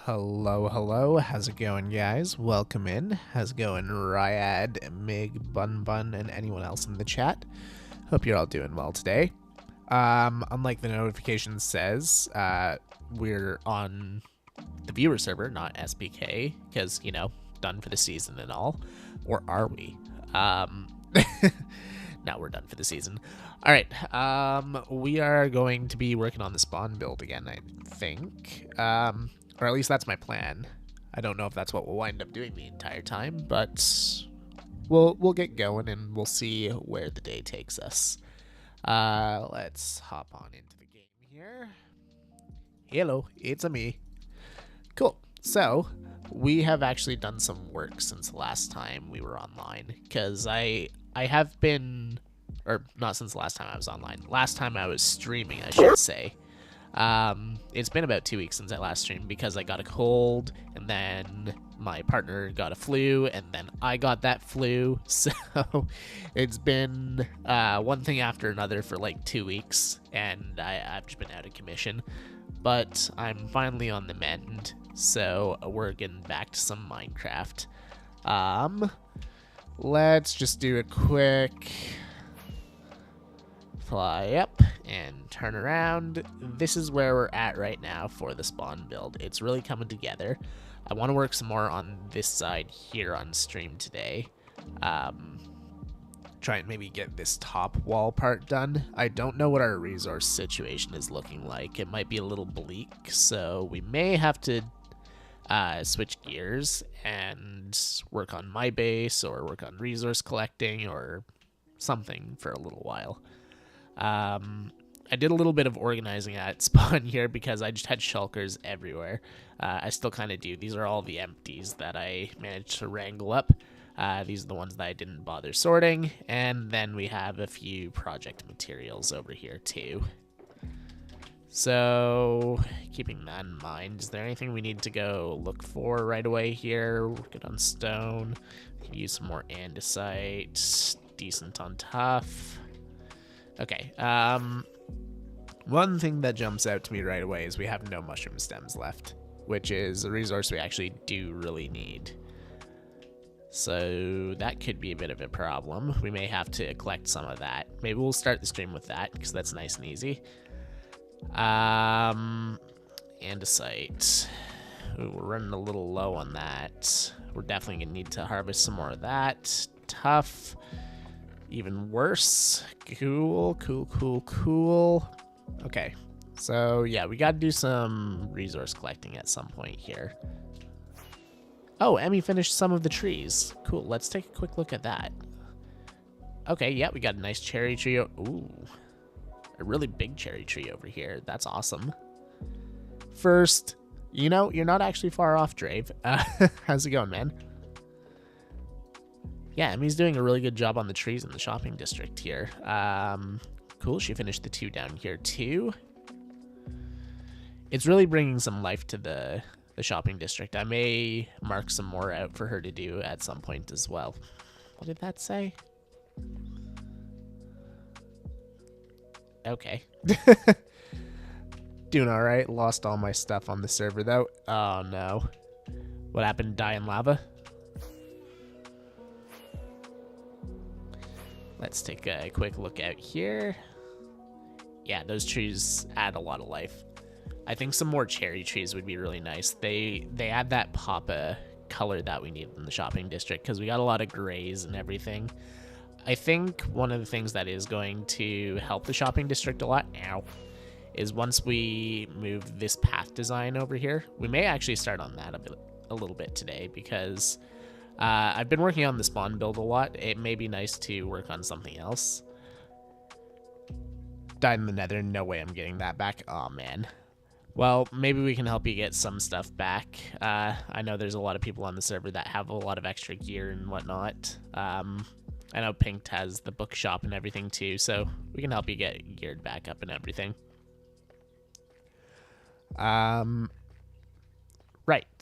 Hello, hello. How's it going, guys? Welcome in. How's it going, Ryad, Mig, Bun Bun, and anyone else in the chat? Hope you're all doing well today. Unlike the notification says, we're on the viewer server, not SPK, because, you know, done for the season and all. Or are we? Now we're done for the season. All right. We are going to be working on the spawn build again, I think. Or at least that's my plan. I don't know if that's what we'll wind up doing the entire time, but we'll get going and we'll see where the day takes us. Let's hop on into the game here. Hello, it's a me. Cool. So we have actually done some work since the last time we were online, because I have been, or not since the last time I was online. Last time I was streaming, I should say. It's been about 2 weeks since I last streamed because I got a cold, and then my partner got a flu, and then I got that flu. So it's been one thing after another for like 2 weeks, and I've just been out of commission. But I'm finally on the mend, so we're getting back to some Minecraft. Let's just do a quick fly up and turn around. This is where we're at right now for the spawn build. It's really coming together. I want to work some more on this side here on stream today. Try and maybe get this top wall part done. I don't know what our resource situation is looking like. It might be a little bleak, so we may have to switch gears and work on my base or work on resource collecting or something for a little while. I did a little bit of organizing at spawn here because I just had shulkers everywhere. I still kind of do. These are all the empties that I managed to wrangle up. These are the ones that I didn't bother sorting. And then we have a few project materials over here too. So, keeping that in mind, is there anything we need to go look for right away here? We're good on stone. Could use some more andesite. Decent on tough. Okay, one thing that jumps out to me right away is we have no mushroom stems left, which is a resource we actually do really need. So that could be a bit of a problem. We may have to collect some of that. Maybe we'll start the stream with that, because that's nice and easy. Andesite. Ooh, we're running a little low on that. We're definitely going to need to harvest some more of that. Tough. Even worse. Cool. Okay, so yeah, we gotta do some resource collecting at some point here. Oh, Emmy finished some of the trees. Cool, let's take a quick look at that. Okay, yeah, we got a nice cherry tree. Ooh, a really big cherry tree over here. That's awesome. First, you know, you're not actually far off, Drave. How's it going, man? Yeah, Emmy's doing a really good job on the trees in the shopping district here. Cool, she finished the 2 down here too. It's really bringing some life to the shopping district. I may mark some more out for her to do at some point as well. What did that say? Okay. Doing all right. Lost all my stuff on the server though. Oh no. What happened? Die in lava? Let's take a quick look out here. Yeah, those trees add a lot of life. I think some more cherry trees would be really nice. They add that pop of color that we need in the shopping district because we got a lot of grays and everything. I think one of the things that is going to help the shopping district a lot now is once we move this path design over here. We may actually start on that a little bit today because I've been working on the spawn build a lot. It may be nice to work on something else. Died in the nether. No way I'm getting that back. Oh, man. Well, maybe we can help you get some stuff back. I know there's a lot of people on the server that have a lot of extra gear and whatnot. I know Pinked has the bookshop and everything too, so we can help you get geared back up and everything. Right,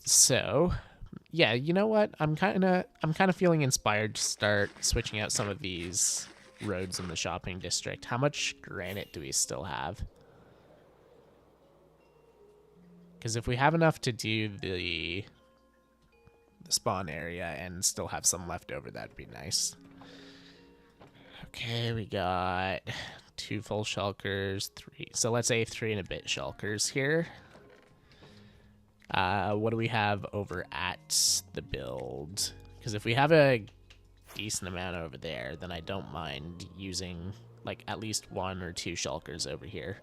so yeah, you know what? I'm kind of feeling inspired to start switching out some of these roads in the shopping district. How much granite do we still have? Because if we have enough to do the spawn area and still have some left over, that'd be nice. Okay, we got 2 full shulkers, 3. So let's say 3 and a bit shulkers here. What do we have over at the build? Because if we have a decent amount over there, then I don't mind using like at least 1 or 2 shulkers over here.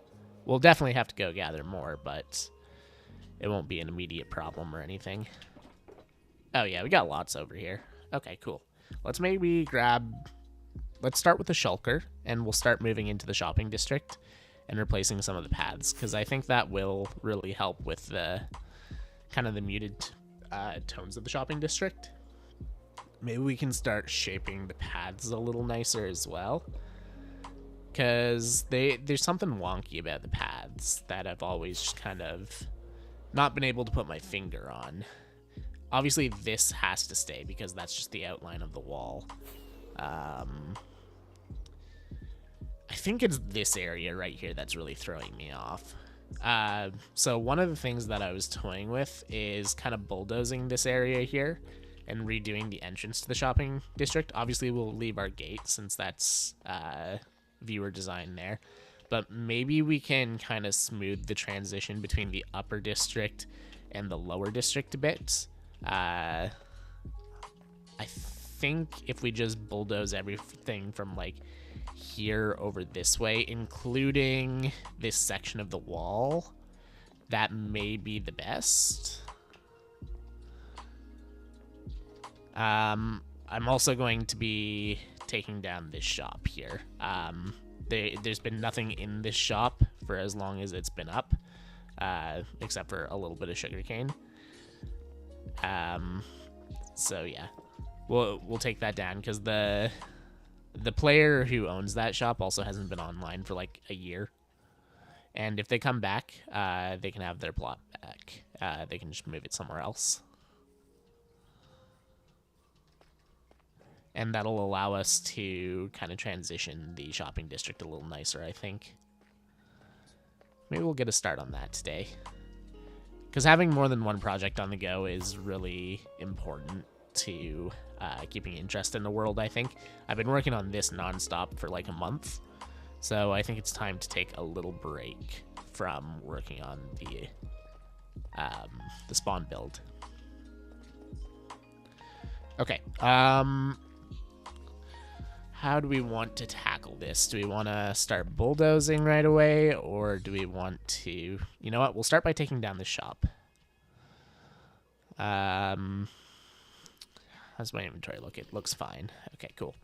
We'll definitely have to go gather more, but it won't be an immediate problem or anything. Oh yeah, we got lots over here. Okay, cool. Let's maybe grab... Let's start with the shulker, and we'll start moving into the shopping district and replacing some of the paths, because I think that will really help with the kind of the muted tones of the shopping district. Maybe we can start shaping the paths a little nicer as well, because there's something wonky about the paths that I've always just kind of not been able to put my finger on. Obviously, this has to stay because that's just the outline of the wall. I think it's this area right here that's really throwing me off. So one of the things that I was toying with is kind of bulldozing this area here and redoing the entrance to the shopping district. Obviously, we'll leave our gate since that's viewer design there. But maybe we can kind of smooth the transition between the upper district and the lower district a bit. I think if we just bulldoze everything from like here over this way, including this section of the wall, that may be the best. I'm also going to be taking down this shop here. There's been nothing in this shop for as long as it's been up, except for a little bit of sugarcane. So yeah, we'll take that down because the player who owns that shop also hasn't been online for like a year, and if they come back, they can have their plot back. They can just move it somewhere else, and that'll allow us to kind of transition the shopping district a little nicer, I think. Maybe we'll get a start on that today, because having more than one project on the go is really important to keeping interest in the world, I think. I've been working on this nonstop for like a month, so I think it's time to take a little break from working on the spawn build. Okay, how do we want to tackle this? Do we want to start bulldozing right away, or do we want to... You know what? We'll start by taking down the shop. How's my inventory look? It looks fine. Okay, cool.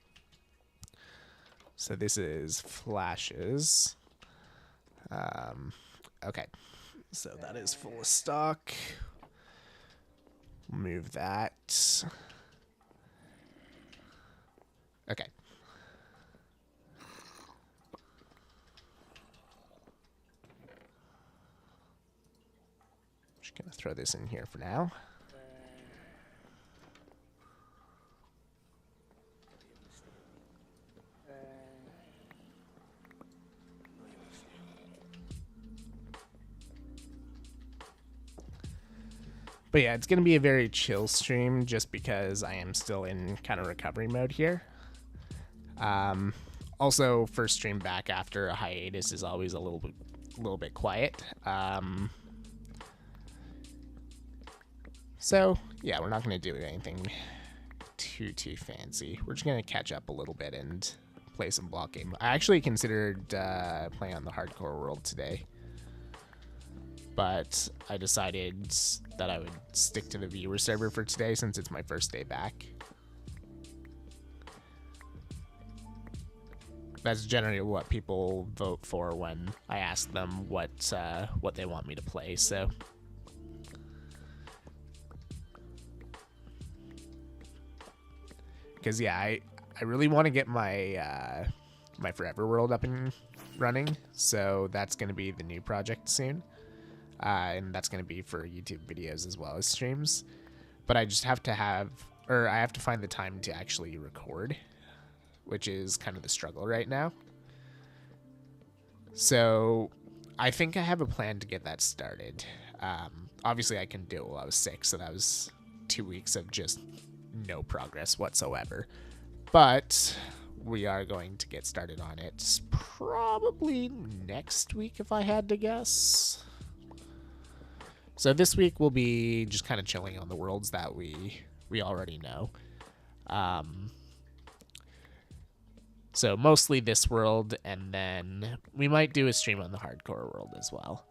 So this is flashes. Okay. So that is full of stock. Move that. Okay. Just gonna throw this in here for now. But yeah, it's going to be a very chill stream just because I am still in kind of recovery mode here. Also, first stream back after a hiatus is always a little bit quiet. So yeah, we're not going to do anything too fancy. We're just going to catch up a little bit and play some block game. I actually considered playing on the hardcore world today, but I decided that I would stick to the viewer server for today since it's my first day back. That's generally what people vote for when I ask them what they want me to play, so... Because, yeah, I really want to get my my Forever World up and running, so that's going to be the new project soon. And that's going to be for YouTube videos as well as streams. But I just have to I have to find the time to actually record, which is kind of the struggle right now. So I think I have a plan to get that started. Obviously, I couldn't do it while I was sick, so that was 2 weeks of just no progress whatsoever. But we are going to get started on it probably next week, if I had to guess. So this week we'll be just kind of chilling on the worlds that we already know. So mostly this world, and then we might do a stream on the hardcore world as well.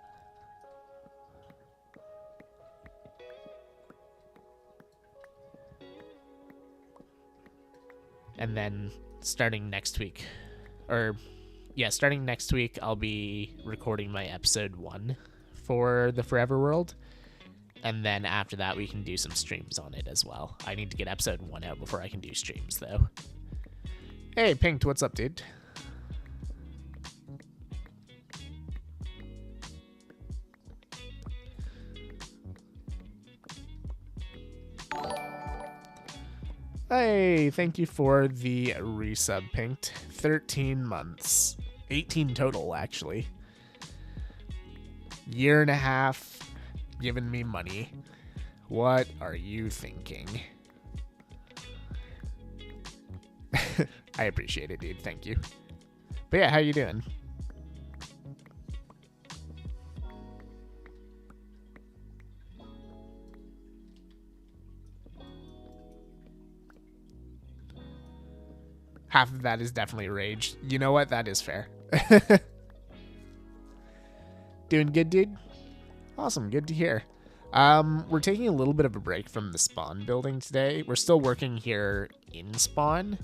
And then starting next week, I'll be recording my episode 1 for the Forever World. And then after that, we can do some streams on it as well. I need to get episode 1 out before I can do streams, though. Hey, Pinked, what's up, dude? Hey, thank you for the resub, Pinked. 13 months. 18 total, actually. Year and a half giving me money. What are you thinking? I appreciate it, dude. Thank you. But yeah, how you doing? Half of that is definitely rage. You know what? That is fair. Doing good, dude? Awesome. Good to hear. We're taking a little bit of a break from the spawn building today. We're still working here in spawn.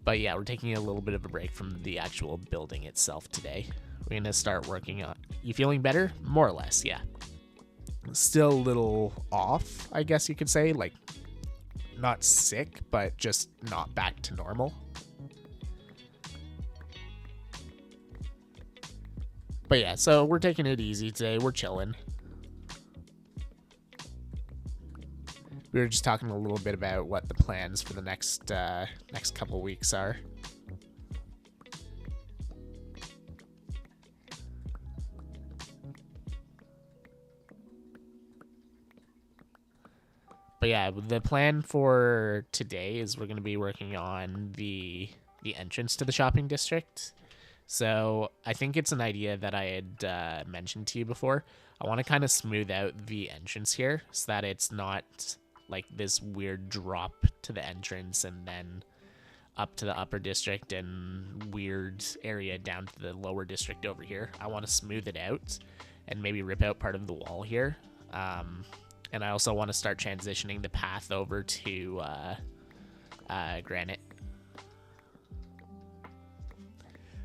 But yeah, we're taking a little bit of a break from the actual building itself today. We're going to start working on... You feeling better? More or less, yeah. Still a little off, I guess you could say. Like, not sick, but just not back to normal. But yeah, so we're taking it easy today. We're chilling. We were just talking a little bit about what the plans for the next couple weeks are. But yeah, the plan for today is we're going to be working on the entrance to the shopping district. So I think it's an idea that I had mentioned to you before. I want to kind of smooth out the entrance here so that it's not like this weird drop to the entrance and then up to the upper district and weird area down to the lower district over here. I want to smooth it out and maybe rip out part of the wall here. And I also want to start transitioning the path over to granite.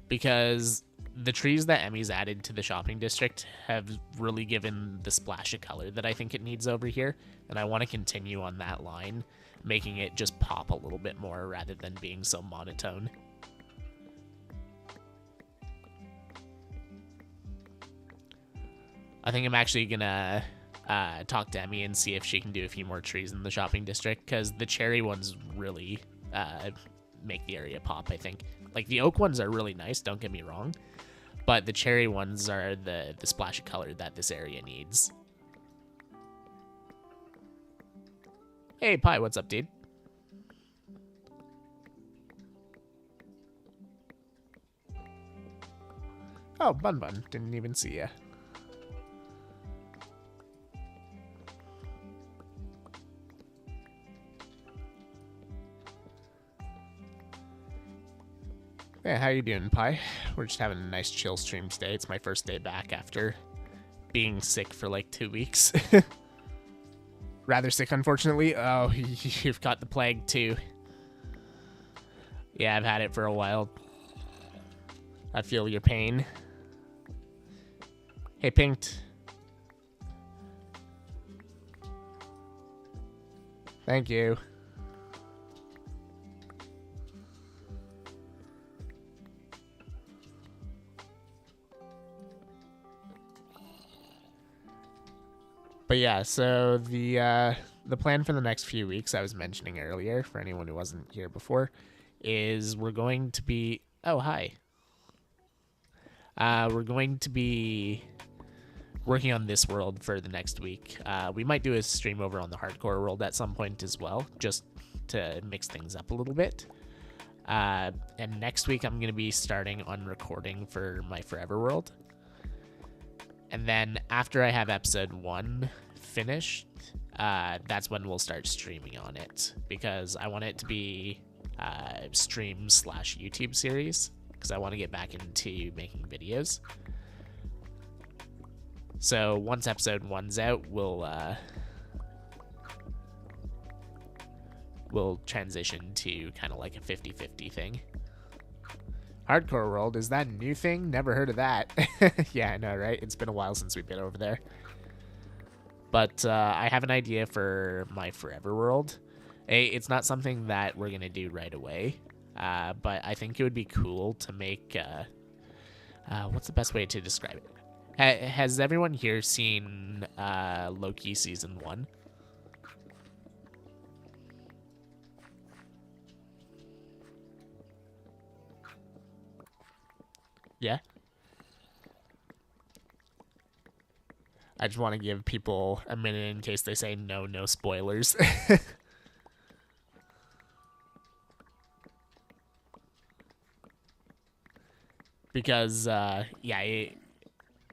Because the trees that Emmy's added to the shopping district have really given the splash of color that I think it needs over here. And I want to continue on that line, making it just pop a little bit more rather than being so monotone. I think I'm actually going to talk to Emmy and see if she can do a few more trees in the shopping district, because the cherry ones really make the area pop, I think. Like, the oak ones are really nice, don't get me wrong, but the cherry ones are the splash of color that this area needs. Hey, Pi, what's up, dude? Oh, Bun Bun, didn't even see ya. Yeah, how you doing, Pi? We're just having a nice chill stream today. It's my first day back after being sick for like 2 weeks. Rather sick, unfortunately. Oh, you've got the plague too. Yeah, I've had it for a while. I feel your pain. Hey, Pinked. Thank you. But yeah, so the plan for the next few weeks I was mentioning earlier, for anyone who wasn't here before, is we're going to be... Oh, hi. We're going to be working on this world for the next week. We might do a stream over on the hardcore world at some point as well, just to mix things up a little bit. And next week I'm going to be starting on recording for my Forever world. And then after I have episode 1 finished, that's when we'll start streaming on it, because I want it to be stream/YouTube series, because I want to get back into making videos. So once episode 1's out, we'll transition to kind of like a 50-50 thing. Hardcore world, is that a new thing? Never heard of that. Yeah, I know, right? It's been a while since we've been over there. But I have an idea for my Forever world. It's not something that we're going to do right away, but I think it would be cool to make... what's the best way to describe it? Has everyone here seen Loki Season 1? Yeah? I just want to give people a minute in case they say no spoilers. Because, yeah,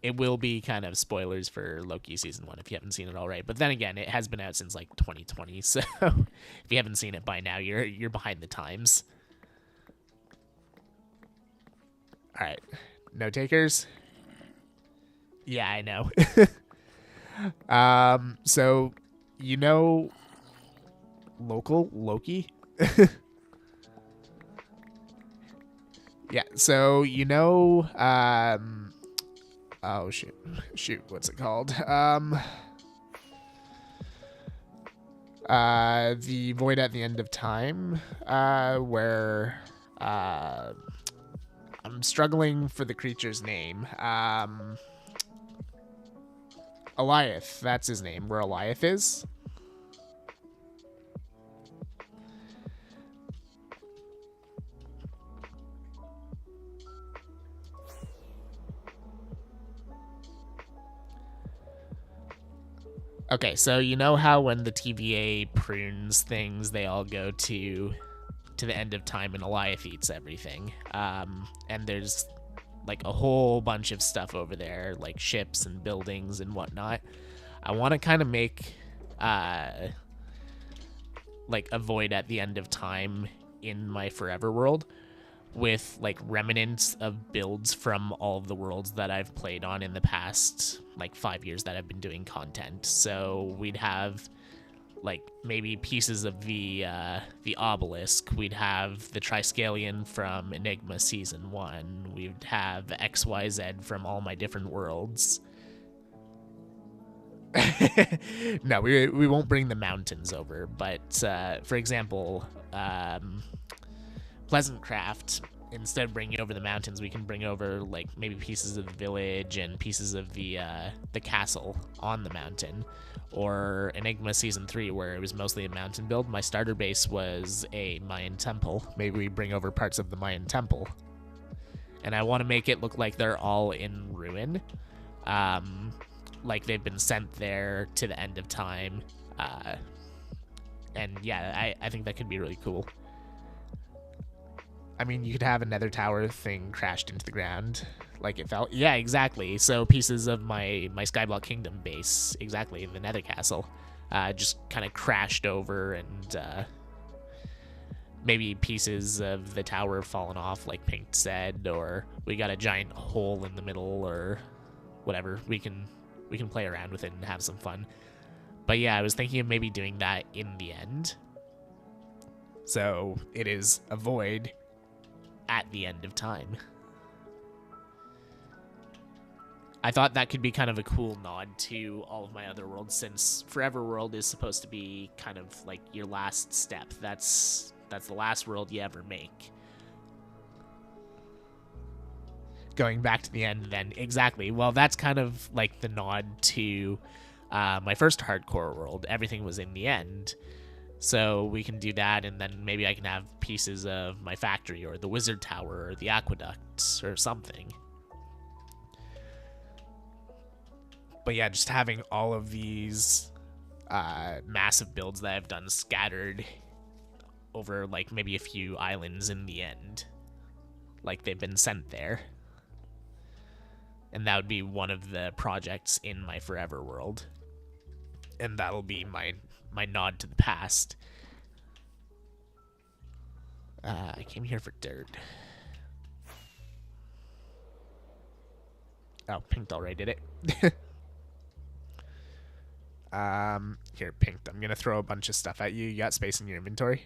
it will be kind of spoilers for Loki Season 1 if you haven't seen it already. But then again, it has been out since, like, 2020, so if you haven't seen it by now, you're behind the times. Alright, no takers? Yeah, I know. So, you know Loki? Yeah, so, you know, oh, shoot, what's it called? The Void at the End of Time, where, I'm struggling for the creature's name. Eliath, that's his name, where Eliath is. Okay, so you know how when the TVA prunes things, they all go to the end of time and Eliath eats everything. And there's like a whole bunch of stuff over there, like ships and buildings and whatnot. I want to kind of make like a void at the end of time in my Forever world, with like remnants of builds from all of the worlds that I've played on in the past like 5 years that I've been doing content. So we'd have like maybe pieces of the obelisk, we'd have the Triskelion from Enigma Season 1, we'd have XYZ from all my different worlds. No, we won't bring the mountains over, but for example, Pleasantcraft, instead of bringing over the mountains, we can bring over like maybe pieces of the village and pieces of the castle on the mountain. Or Enigma Season 3, where it was mostly a mountain build. My starter base was a Mayan temple. Maybe we bring over parts of the Mayan temple. And I want to make it look like they're all in ruin. Like they've been sent there to the end of time. And yeah, I think that could be really cool. I mean, you could have another tower thing crashed into the ground, like it felt. Yeah, exactly. So pieces of my Skyblock Kingdom base, exactly, the Nether Castle, just kind of crashed over, and maybe pieces of the tower fallen off, like Pink said, or we got a giant hole in the middle, or whatever. We can play around with it and have some fun. But yeah, I was thinking of maybe doing that in the end. So it is a void at the end of time. I thought that could be kind of a cool nod to all of my other worlds, since Forever World is supposed to be kind of like your last step. That's the last world you ever make. Going back to the end then, exactly. Well, that's kind of like the nod to my first hardcore world. Everything was in the end. So we can do that, and then maybe I can have pieces of my factory or the wizard tower or the aqueducts or something. But yeah, just having all of these massive builds that I've done scattered over like maybe a few islands in the end, like they've been sent there, and that would be one of the projects in my forever world, and that'll be my nod to the past. I came here for dirt. Oh, Pinked already did it. Here, Pinked, I'm gonna throw a bunch of stuff at you. You got space in your inventory?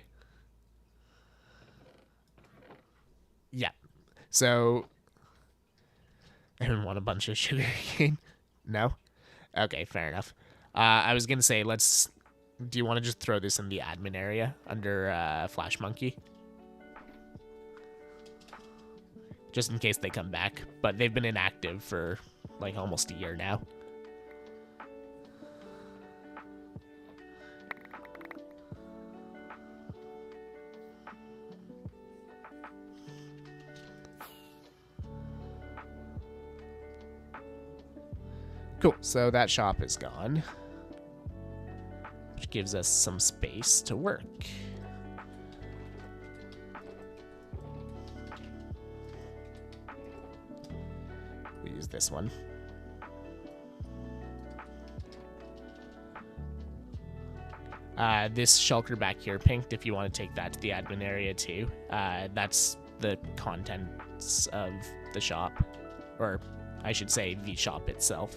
Yeah. So, I don't want a bunch of sugar cane. No? Okay, fair enough. I was gonna say, do you want to just throw this in the admin area under Flash Monkey? Just in case they come back. But they've been inactive for like almost a year now. Cool, so that shop is gone, which gives us some space to work. We use this one. This shulker back here, Pinked, if you want to take that to the admin area too. That's the contents of the shop, or I should say the shop itself.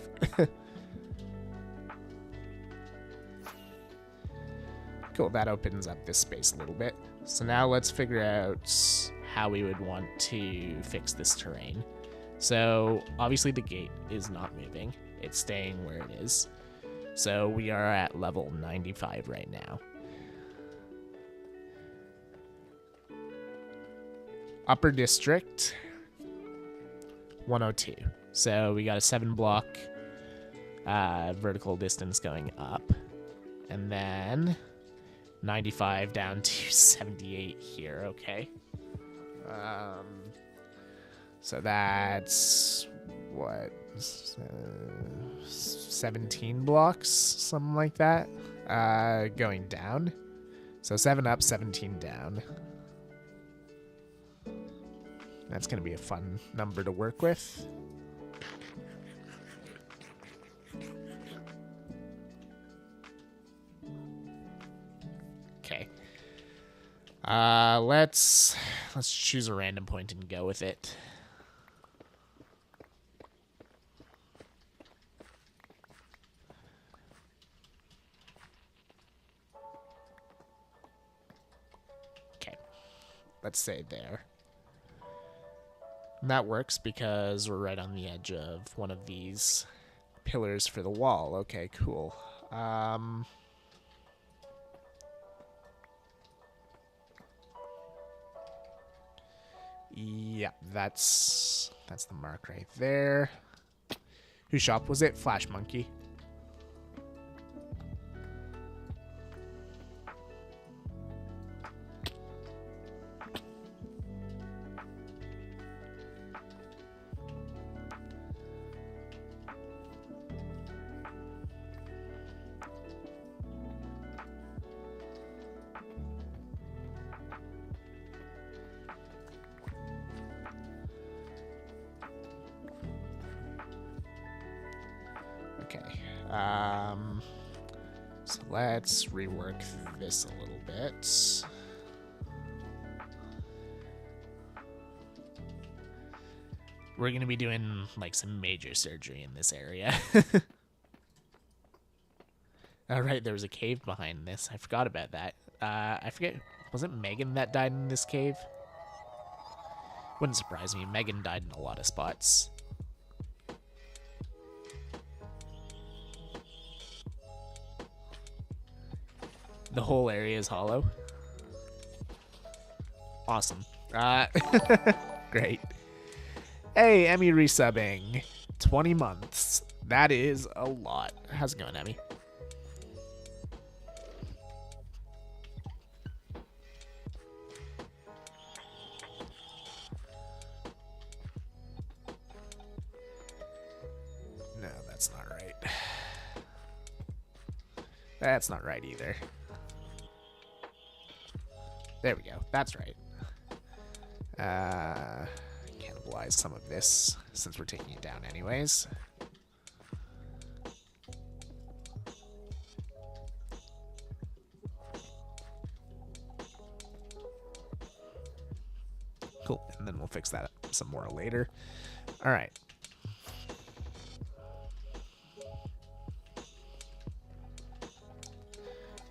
Cool, that opens up this space a little bit. So now let's figure out how we would want to fix this terrain. So obviously the gate is not moving. It's staying where it is. So we are at level 95 right now. Upper District, 102. So we got a 7-block vertical distance going up. And then 95 down to 78 here, okay. So that's, what, 17 blocks, something like that, going down. So 7 up, 17 down. That's going to be a fun number to work with. Okay. Let's choose a random point and go with it. Okay. Let's say there. And that works because we're right on the edge of one of these pillars for the wall. Okay, cool. Yeah, that's the mark right there. Whose shop was it? Flash Monkey. Okay. So let's rework this a little bit. We're going to be doing like some major surgery in this area. All right, there was a cave behind this. I forgot about that. I forget, was it Megan that died in this cave? Wouldn't surprise me. Megan died in a lot of spots. The whole area is hollow. Awesome. Great. Hey, Emmy resubbing. 20 months. That is a lot. How's it going, Emmy? No, that's not right. That's not right either. There we go. That's right. Cannibalize some of this since we're taking it down anyways. Cool. And then we'll fix that up some more later. All right.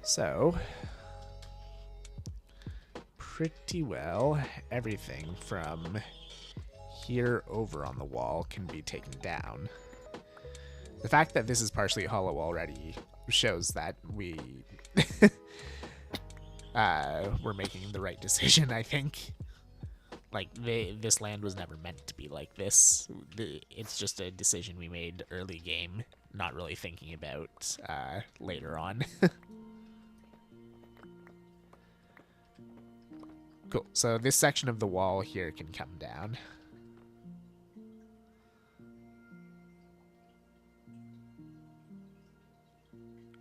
So, pretty well everything from here over on the wall can be taken down. The fact that this is partially hollow already shows that we're making the right decision, I think. Like, this land was never meant to be like this. It's just a decision we made early game, not really thinking about later on. Cool. So this section of the wall here can come down.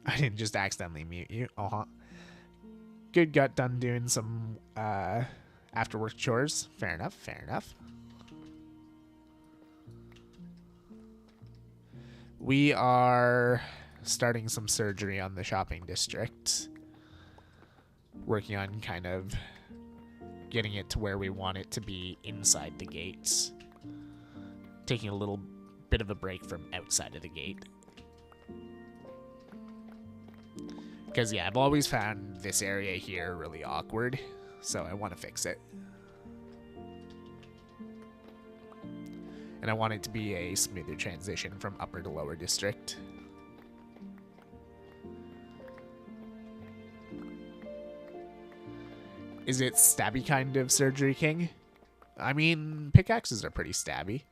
I didn't just accidentally mute you. Good, got done doing some after work chores. Fair enough, fair enough. We are starting some surgery on the shopping district. Working on kind of getting it to where we want it to be inside the gates. Taking a little bit of a break from outside of the gate. Because, yeah, I've always found this area here really awkward, so I want to fix it. And I want it to be a smoother transition from upper to lower district. Is it stabby kind of surgery, King? I mean, pickaxes are pretty stabby.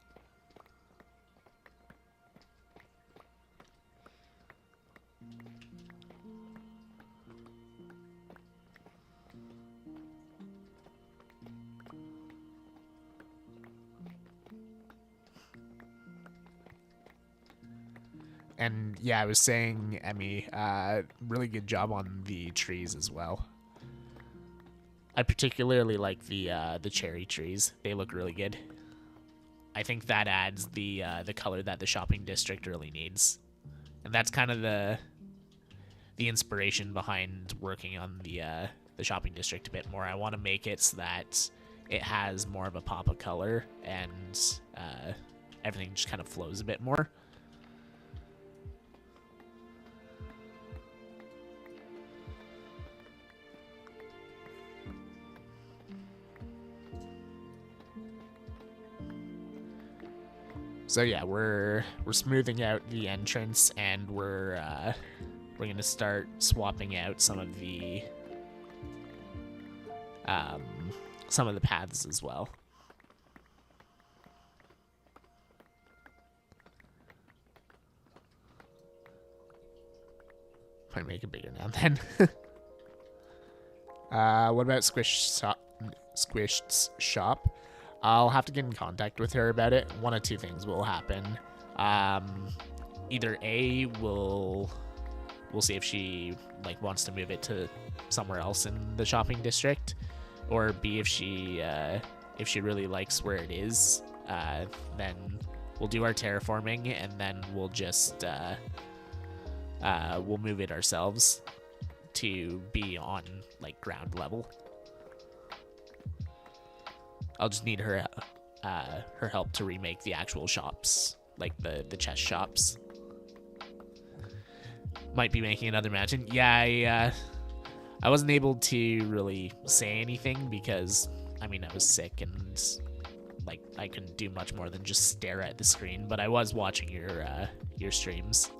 And yeah, I was saying, Emmy, really good job on the trees as well. I particularly like the cherry trees. They look really good. I think that adds the color that the shopping district really needs, and that's kind of the inspiration behind working on the shopping district a bit more. I want to make it so that it has more of a pop of color and everything just kind of flows a bit more. So yeah, we're smoothing out the entrance, and we're gonna start swapping out some of the paths as well. Might make it bigger now then. What about Squished's shop? I'll have to get in contact with her about it. One of two things will happen. Either A, we'll see if she wants to move it to somewhere else in the shopping district, or B, if she really likes where it is, then we'll do our terraforming, and then we'll just we'll move it ourselves to be on ground level. I'll just need her help to remake the actual shops, like the chest shops. Might be making another mansion. Yeah, I wasn't able to really say anything because, I mean, I was sick and I couldn't do much more than just stare at the screen. But I was watching your streams.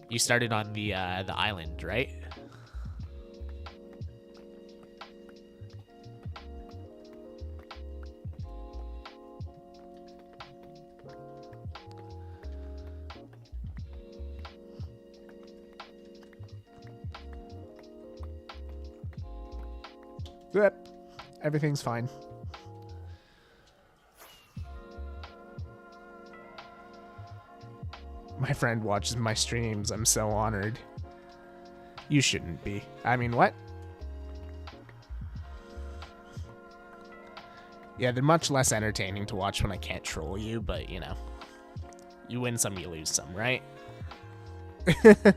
You started on the island, right? Yep, everything's fine. My friend watches my streams. I'm so honored. You shouldn't be. I mean, what? Yeah, they're much less entertaining to watch when I can't troll you, but, you know. You win some, you lose some, right? It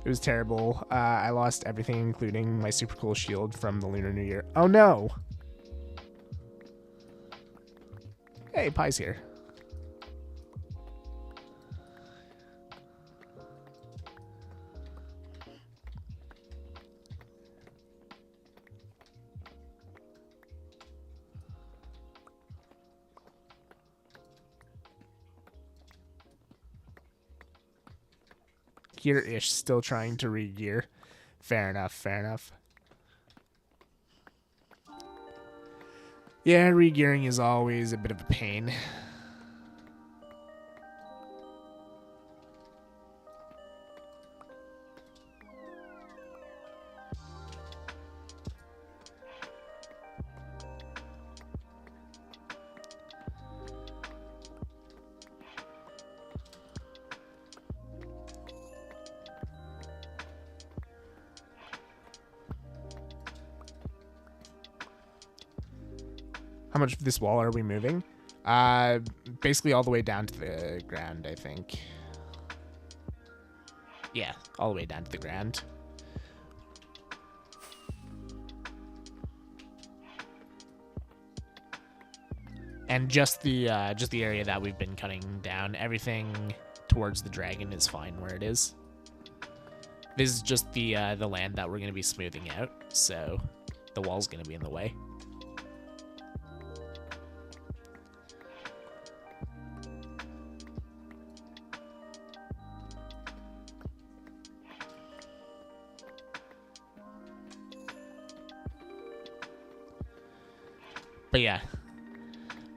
was terrible. I lost everything, including my super cool shield from the Lunar New Year. Oh, no! Hey, Pie's here. Here-ish, still trying to re-gear. Fair enough, fair enough. Yeah, re-gearing is always a bit of a pain. How much of this wall are we moving? Basically all the way down to the ground, I think. Yeah, all the way down to the ground. And just the area that we've been cutting down, everything towards the dragon is fine where it is. This is just the land that we're going to be smoothing out, so the wall's going to be in the way. But yeah,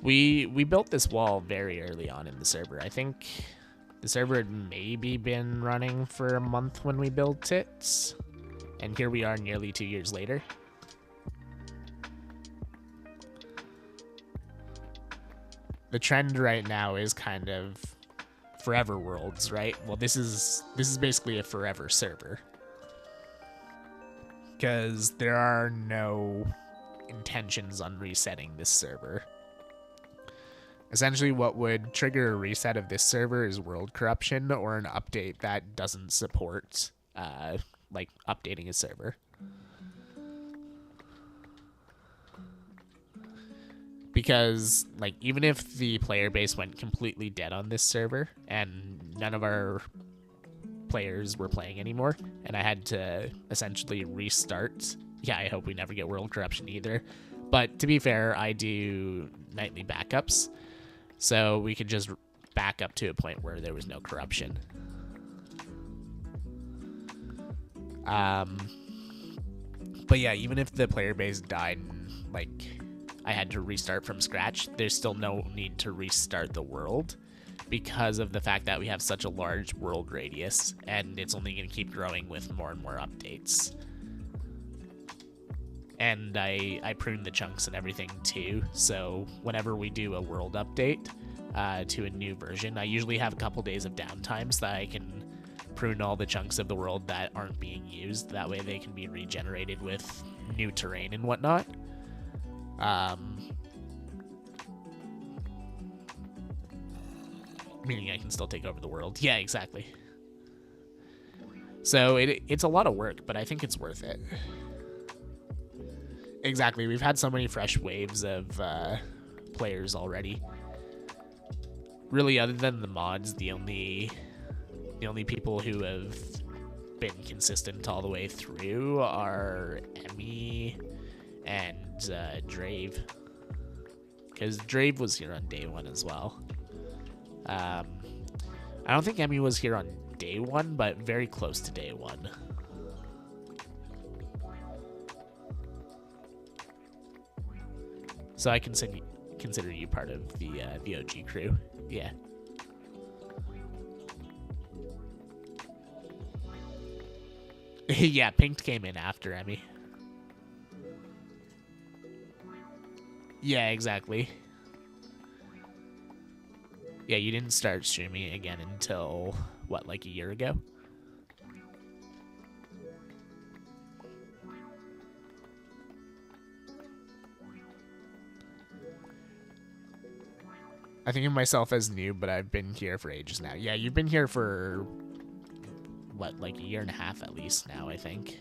we built this wall very early on in the server. I think the server had maybe been running for a month when we built it, and here we are nearly 2 years later. The trend right now is kind of forever worlds, right? Well, this is basically a forever server, because there are no intentions on resetting this server. Essentially, what would trigger a reset of this server is world corruption or an update that doesn't support like updating a server. Because like even if the player base went completely dead on this server and none of our players were playing anymore and I had to essentially restart, yeah, I hope we never get world corruption either. But to be fair, I do nightly backups, so we could just back up to a point where there was no corruption. But yeah, even if the player base died and like I had to restart from scratch, there's still no need to restart the world because of the fact that we have such a large world radius and it's only going to keep growing with more and more updates. And I pruned the chunks and everything too, so whenever we do a world update to a new version, I usually have a couple days of downtime so that I can prune all the chunks of the world that aren't being used. That way they can be regenerated with new terrain and whatnot. Meaning I can still take over the world. Yeah, exactly. So it's a lot of work, but I think it's worth it. Exactly, we've had so many fresh waves of players already. Really, other than the mods, the only people who have been consistent all the way through are Emmy and Drave. Because Drave was here on day one as well. I don't think Emmy was here on day one, but very close to day one. So I consider you part of the OG crew. Yeah. Yeah, Pinked came in after Emmy. Yeah, exactly. Yeah, you didn't start streaming again until, what, like a year ago? I think of myself as new, but I've been here for ages now. Yeah, you've been here for, what, like a year and a half at least now, I think.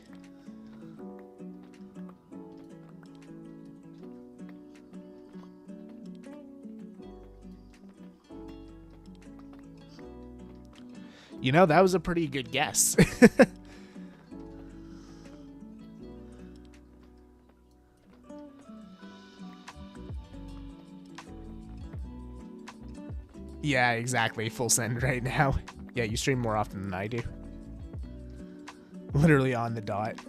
You know, that was a pretty good guess. Yeah, exactly. Full send right now. Yeah, you stream more often than I do. Literally on the dot.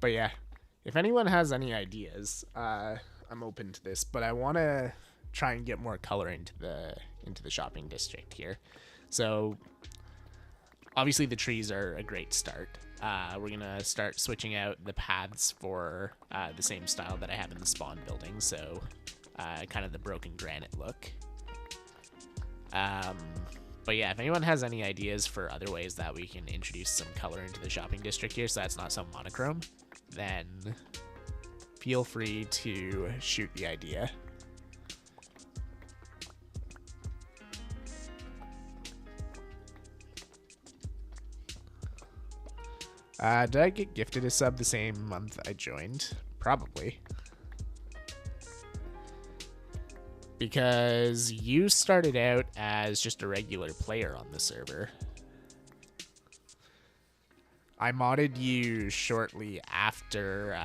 But yeah, if anyone has any ideas, I'm open to this. But I want to try and get more color into the shopping district here. So obviously the trees are a great start. We're gonna start switching out the paths for the same style that I have in the spawn building. So kind of the broken granite look. But yeah, if anyone has any ideas for other ways that we can introduce some color into the shopping district here, so that's not so monochrome, then feel free to shoot the idea. Did I get gifted a sub the same month I joined? Probably. Because you started out as just a regular player on the server. I modded you shortly after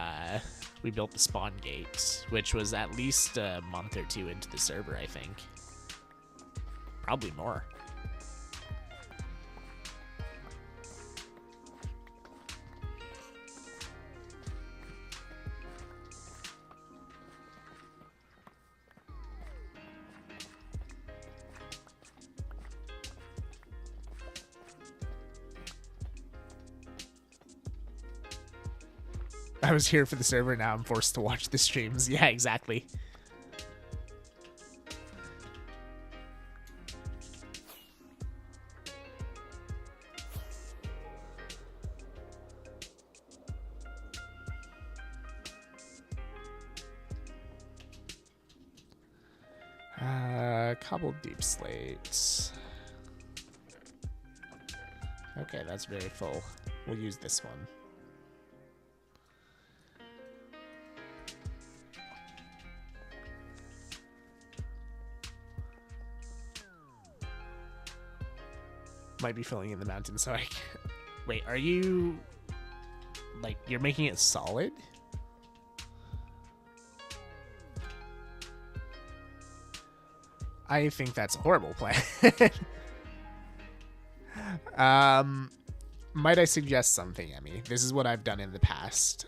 we built the spawn gate, which was at least a month or two into the server, I think. Probably more. I was here for the server, now I'm forced to watch the streams. Yeah, exactly. Cobbled deep slates. Okay, that's very full. We'll use this one. Might be filling in the mountain, so I can't. Wait, are you like you're making it solid? I think that's a horrible plan. Might I suggest something, Emmy? This is what I've done in the past.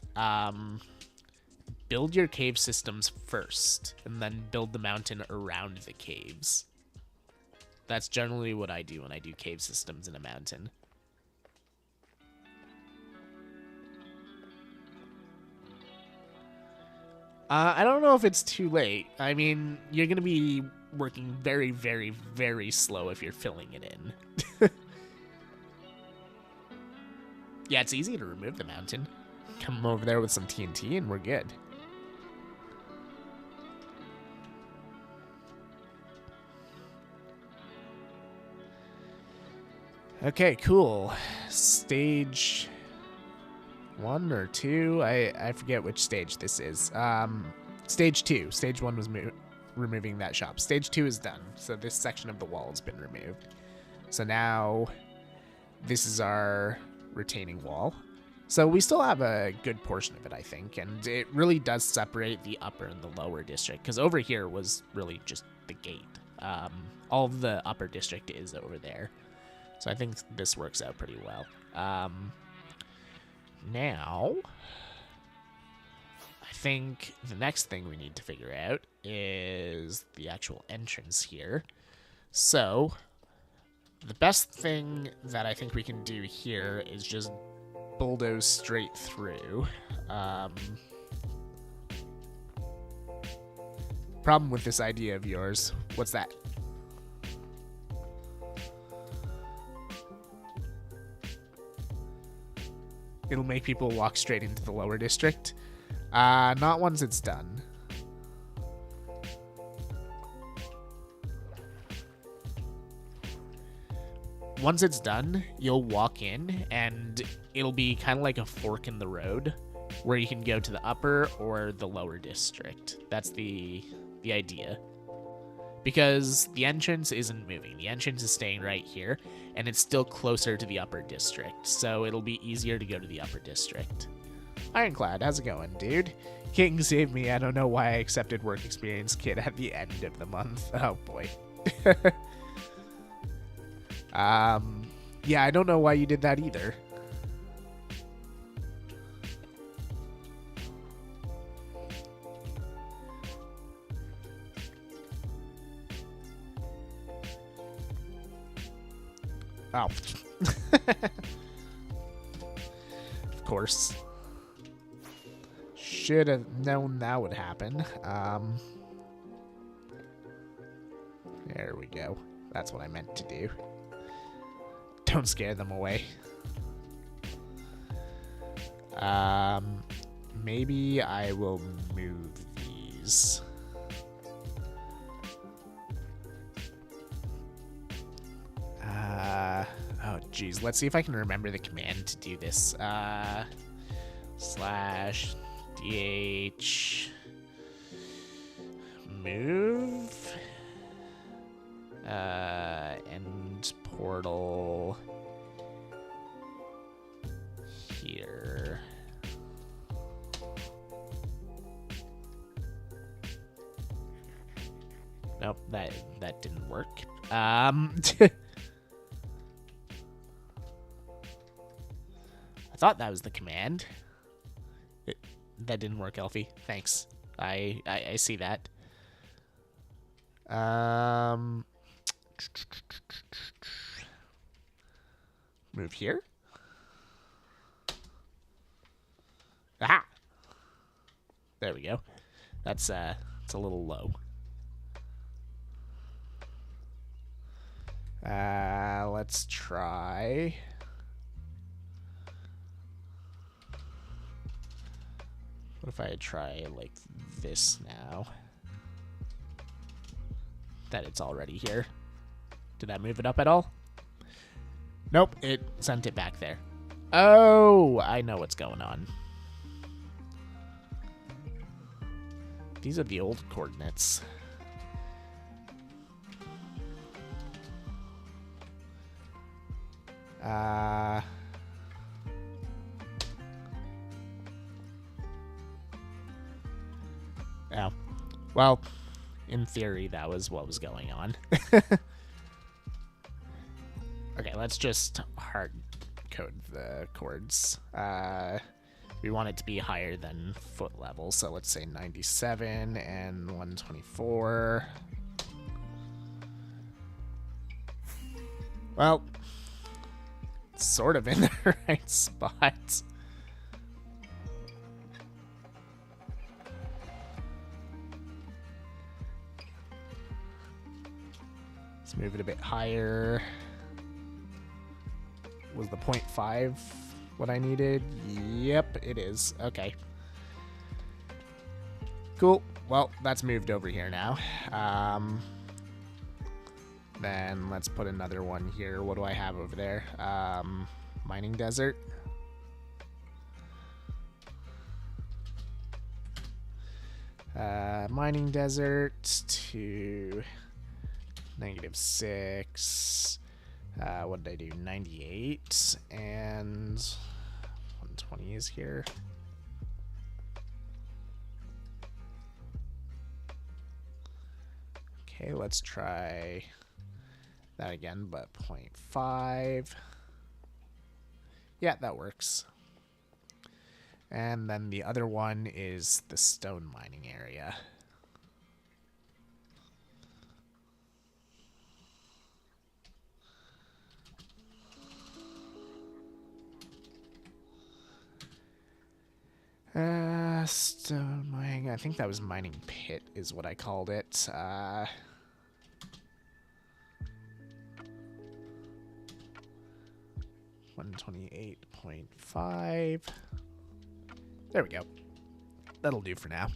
Build your cave systems first, and then build the mountain around the caves. That's generally what I do when I do cave systems in a mountain. I don't know if it's too late. I mean, you're going to be working very, very, very slow if you're filling it in. Yeah, it's easy to remove the mountain. Come over there with some TNT and we're good. Okay, cool. Stage 1 or 2? I forget which stage this is. Stage 2. Stage 1 was removing that shop. Stage 2 is done. So this section of the wall has been removed. So now this is our retaining wall. So we still have a good portion of it, I think. And it really does separate the upper and the lower district. Because over here was really just the gate. All of the upper district is over there. So I think this works out pretty well. Now, I think the next thing we need to figure out is the actual entrance here. So, The best thing that I think we can do here is just bulldoze straight through. Problem with this idea of yours. What's that? It'll make people walk straight into the lower district. Not once it's done. Once it's done, you'll walk in, and it'll be kind of like a fork in the road, where you can go to the upper or the lower district. That's the idea. Because the entrance isn't moving. The entrance is staying right here, and it's still closer to the upper district, so it'll be easier to go to the upper district. Ironclad, how's it going, dude? King saved me. I don't know why I accepted work experience kit at the end of the month. Oh, boy. Yeah, I don't know why you did that either. Oh. Of course. Should have known that would happen. There we go. That's what I meant to do. Don't scare them away. Maybe I will move these. Oh, geez. Let's see if I can remember the command to do this. Slash DH move. End portal here. Nope, that didn't work. I thought that was the command. That didn't work, Elfie. Thanks. I see that. Move here. Aha! There we go. It's a little low. Let's try. What if I try like this now? That it's already here. Did that move it up at all? Nope, it sent it back there. Oh, I know what's going on. These are the old coordinates. Oh. Well, in theory, that was what was going on. Okay, let's just hard code the chords. We want it to be higher than foot level, so let's say 97 and 124. Well, it's sort of in the right spot. Let's move it a bit higher. Was the 0.5 what I needed? Yep, it is. Okay. Cool. Well, that's moved over here now. Then let's put another one here. What do I have over there? Mining desert. Mining desert to -6. What did I do? 98 and 120 is here. Okay, let's try that again, but 0.5. Yeah, that works. And then the other one is the stone mining area. Stone mining. I think that was mining pit is what I called it. 128.5. There we go. That'll do for now.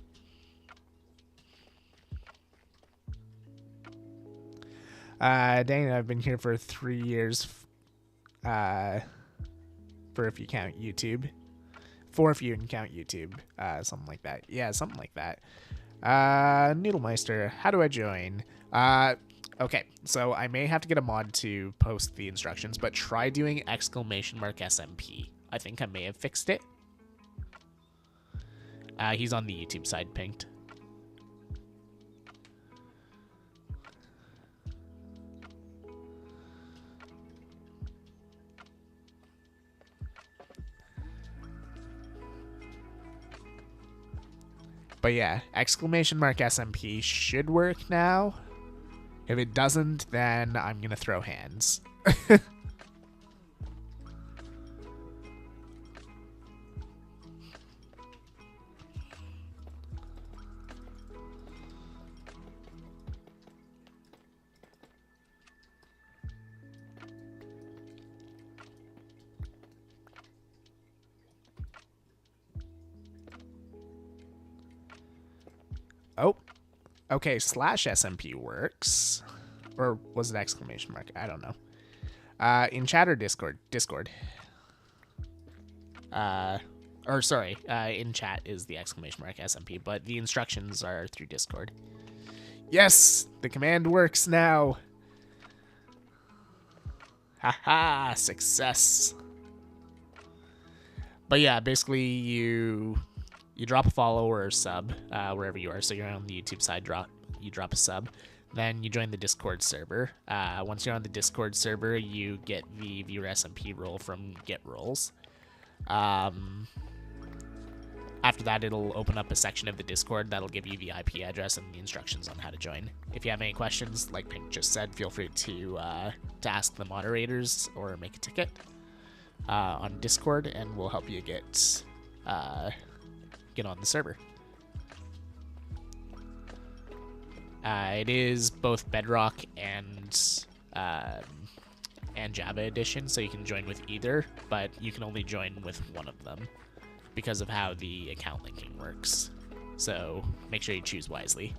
Dang, I've been here for 3 years. For if you count YouTube. 4 if you can count YouTube. Something like that. Yeah, something like that. Noodlemeister, how do I join? Okay, so I may have to get a mod to post the instructions, but try doing !SMP. I think I may have fixed it. He's on the YouTube side pinked. But yeah, !SMP should work now. If it doesn't, then I'm gonna throw hands. Oh, okay, /SMP works. Or was it exclamation mark? I don't know. In chat or Discord? Discord. Or sorry, in chat is the exclamation mark SMP, but the instructions are through Discord. Yes, the command works now. Haha, success. But yeah, basically you drop a follow or a sub wherever you are. So you're on the YouTube side, you drop a sub. Then you join the Discord server. Once you're on the Discord server, you get the Viewer SMP role from Get Roles. After that, it'll open up a section of the Discord that'll give you the IP address and the instructions on how to join. If you have any questions, like Pink just said, feel free to ask the moderators or make a ticket on Discord, and we'll help you get on the server. It is both Bedrock and Java Edition, so you can join with either, but you can only join with one of them because of how the account linking works. So make sure you choose wisely.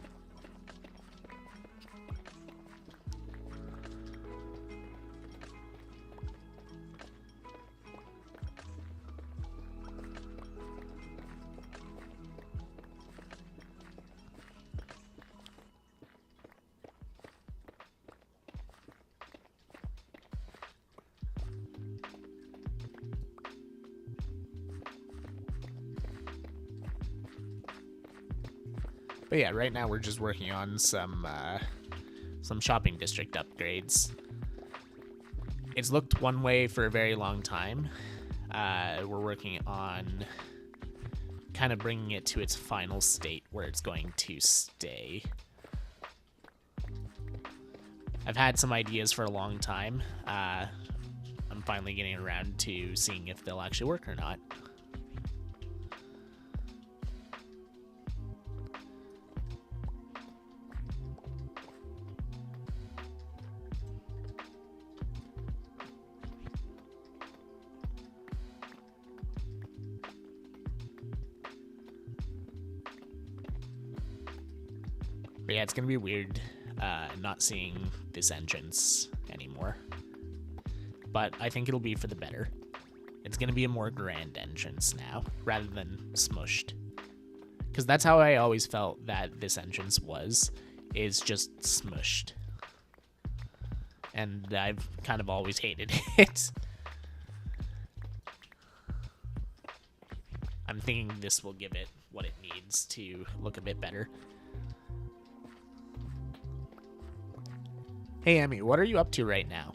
But yeah, right now we're just working on some shopping district upgrades. It's looked one way for a very long time. We're working on kind of bringing it to its final state where it's going to stay. I've had some ideas for a long time. I'm finally getting around to seeing if they'll actually work or not. But yeah, it's going to be weird not seeing this entrance anymore. But I think it'll be for the better. It's going to be a more grand entrance now, rather than smushed. Because that's how I always felt that this entrance is just smushed. And I've kind of always hated it. I'm thinking this will give it what it needs to look a bit better. Hey, Emmy, what are you up to right now?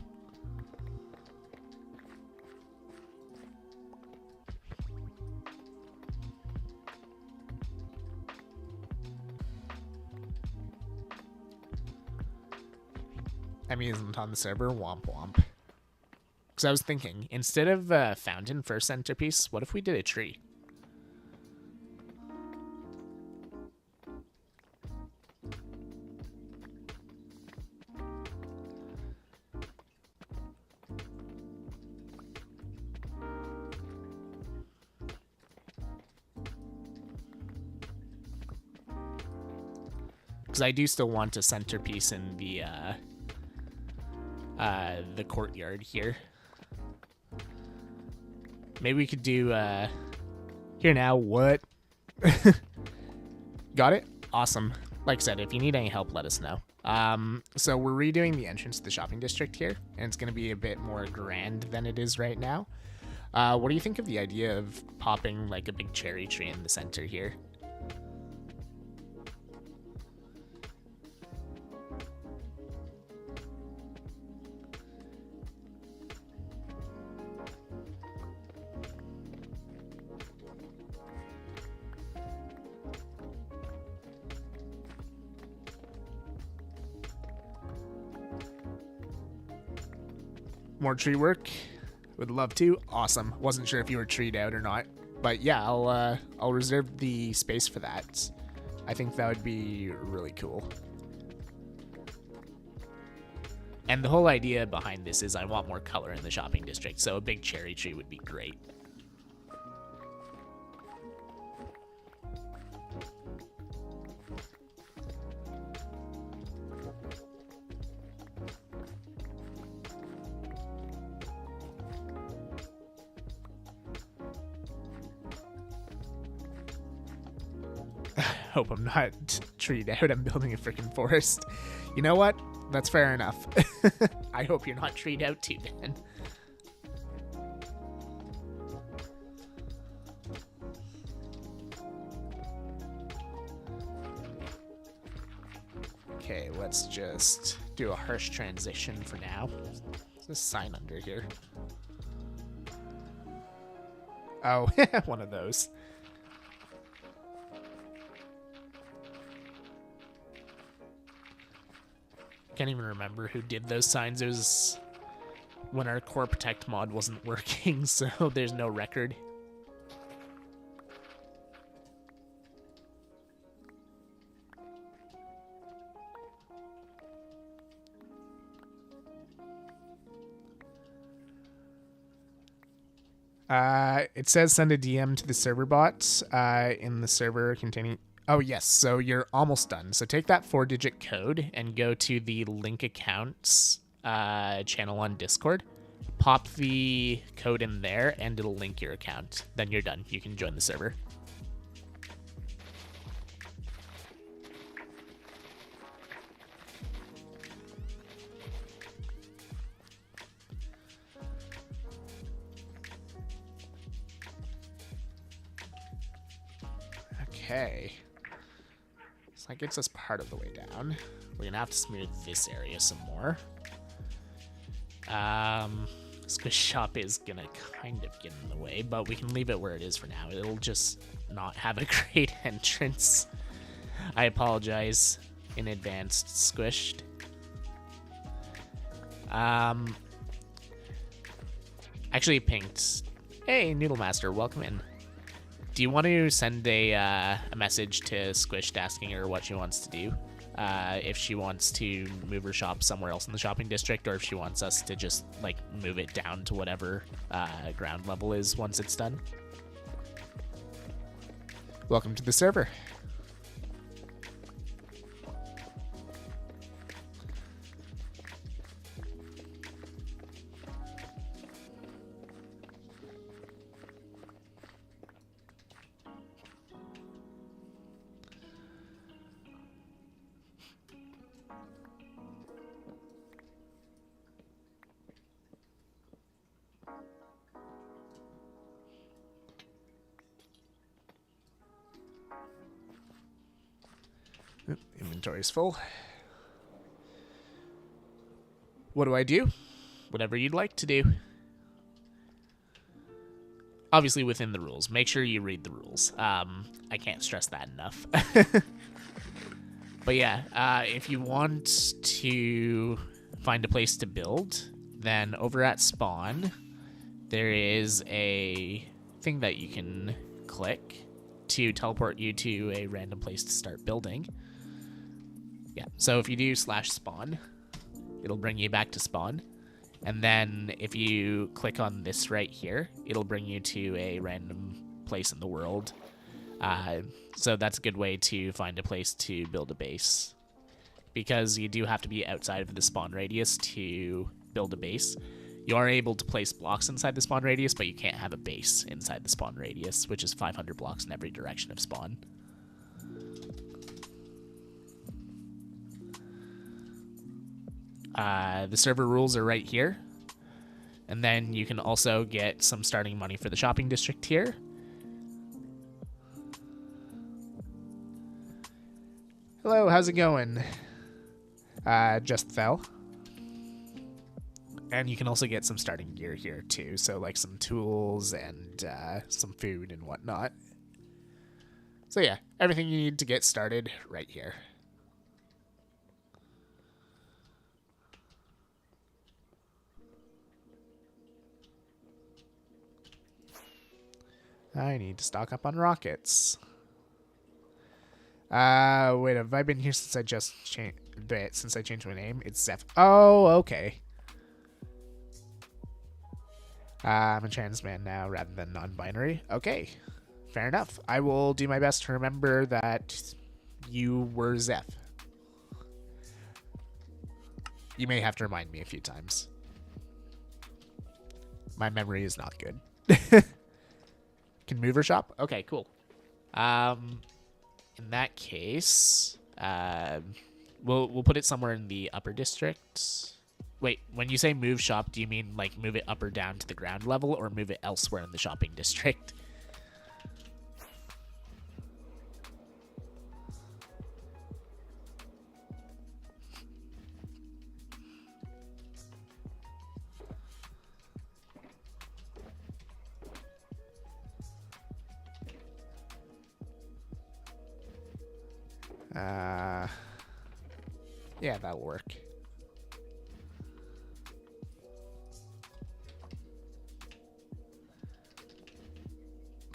Emmy isn't on the server. Womp womp. Because I was thinking, instead of fountain for centerpiece, what if we did a tree? because I do still want a centerpiece in the courtyard here. Maybe we could do here now. What? Got it? Awesome. Like I said, if you need any help, let us know. So we're redoing the entrance to the shopping district here, and it's going to be a bit more grand than it is right now. What do you think of the idea of popping like a big cherry tree in the center here? More tree work? Would love to. Awesome. Wasn't sure if you were treed out or not, but yeah, I'll reserve the space for that. I think that would be really cool. And the whole idea behind this is I want more color in the shopping district, so a big cherry tree would be great. Hope I'm not treed out. I'm building a freaking forest. You know what? That's fair enough. I hope you're not treed out too then. Okay, let's just do a harsh transition for now. There's a sign under here. Oh, one of those. Can't even remember who did those signs. It was when our core protect mod wasn't working, so there's no record. It says send a DM to the server bots in the server containing... Oh, yes. So you're almost done. So take that 4-digit code and go to the link accounts channel on Discord. Pop the code in there and it'll link your account. Then you're done. You can join the server. Okay. So that gets us part of the way down. We're gonna have to smear this area some more. Squish shop is gonna kind of get in the way, but we can leave it where it is for now. It'll just not have a great entrance. I apologize in advance, Squished. Actually, Pinked. Hey, Noodle Master, welcome in. Do you want to send a message to Squished asking her what she wants to do? If she wants to move her shop somewhere else in the shopping district, or if she wants us to just, like, move it down to whatever ground level is once it's done. Welcome to the server. Inventory's full. What do I do? Whatever you'd like to do. Obviously within the rules. Make sure you read the rules. I can't stress that enough. But yeah, if you want to find a place to build, then over at spawn, there is a thing that you can click to teleport you to a random place to start building. Yeah, so if you do /spawn, it'll bring you back to spawn. And then if you click on this right here, it'll bring you to a random place in the world. So that's a good way to find a place to build a base because you do have to be outside of the spawn radius to build a base. You are able to place blocks inside the spawn radius, but you can't have a base inside the spawn radius, which is 500 blocks in every direction of spawn. The server rules are right here. And then you can also get some starting money for the shopping district here. Hello, how's it going? Just fell. And you can also get some starting gear here too, so like some tools and some food and whatnot. So yeah, everything you need to get started right here. I need to stock up on rockets. Wait, have I been here since I just changed? Since I changed my name, it's Zeph. Oh, okay. I'm a trans man now rather than non-binary. Okay, fair enough. I will do my best to remember that you were Zeph. You may have to remind me a few times. My memory is not good. Can mover shop? Okay, cool. In that case, we'll put it somewhere in the upper district. Wait, when you say move shop, do you mean like move it up or down to the ground level, or move it elsewhere in the shopping district? Yeah, that'll work.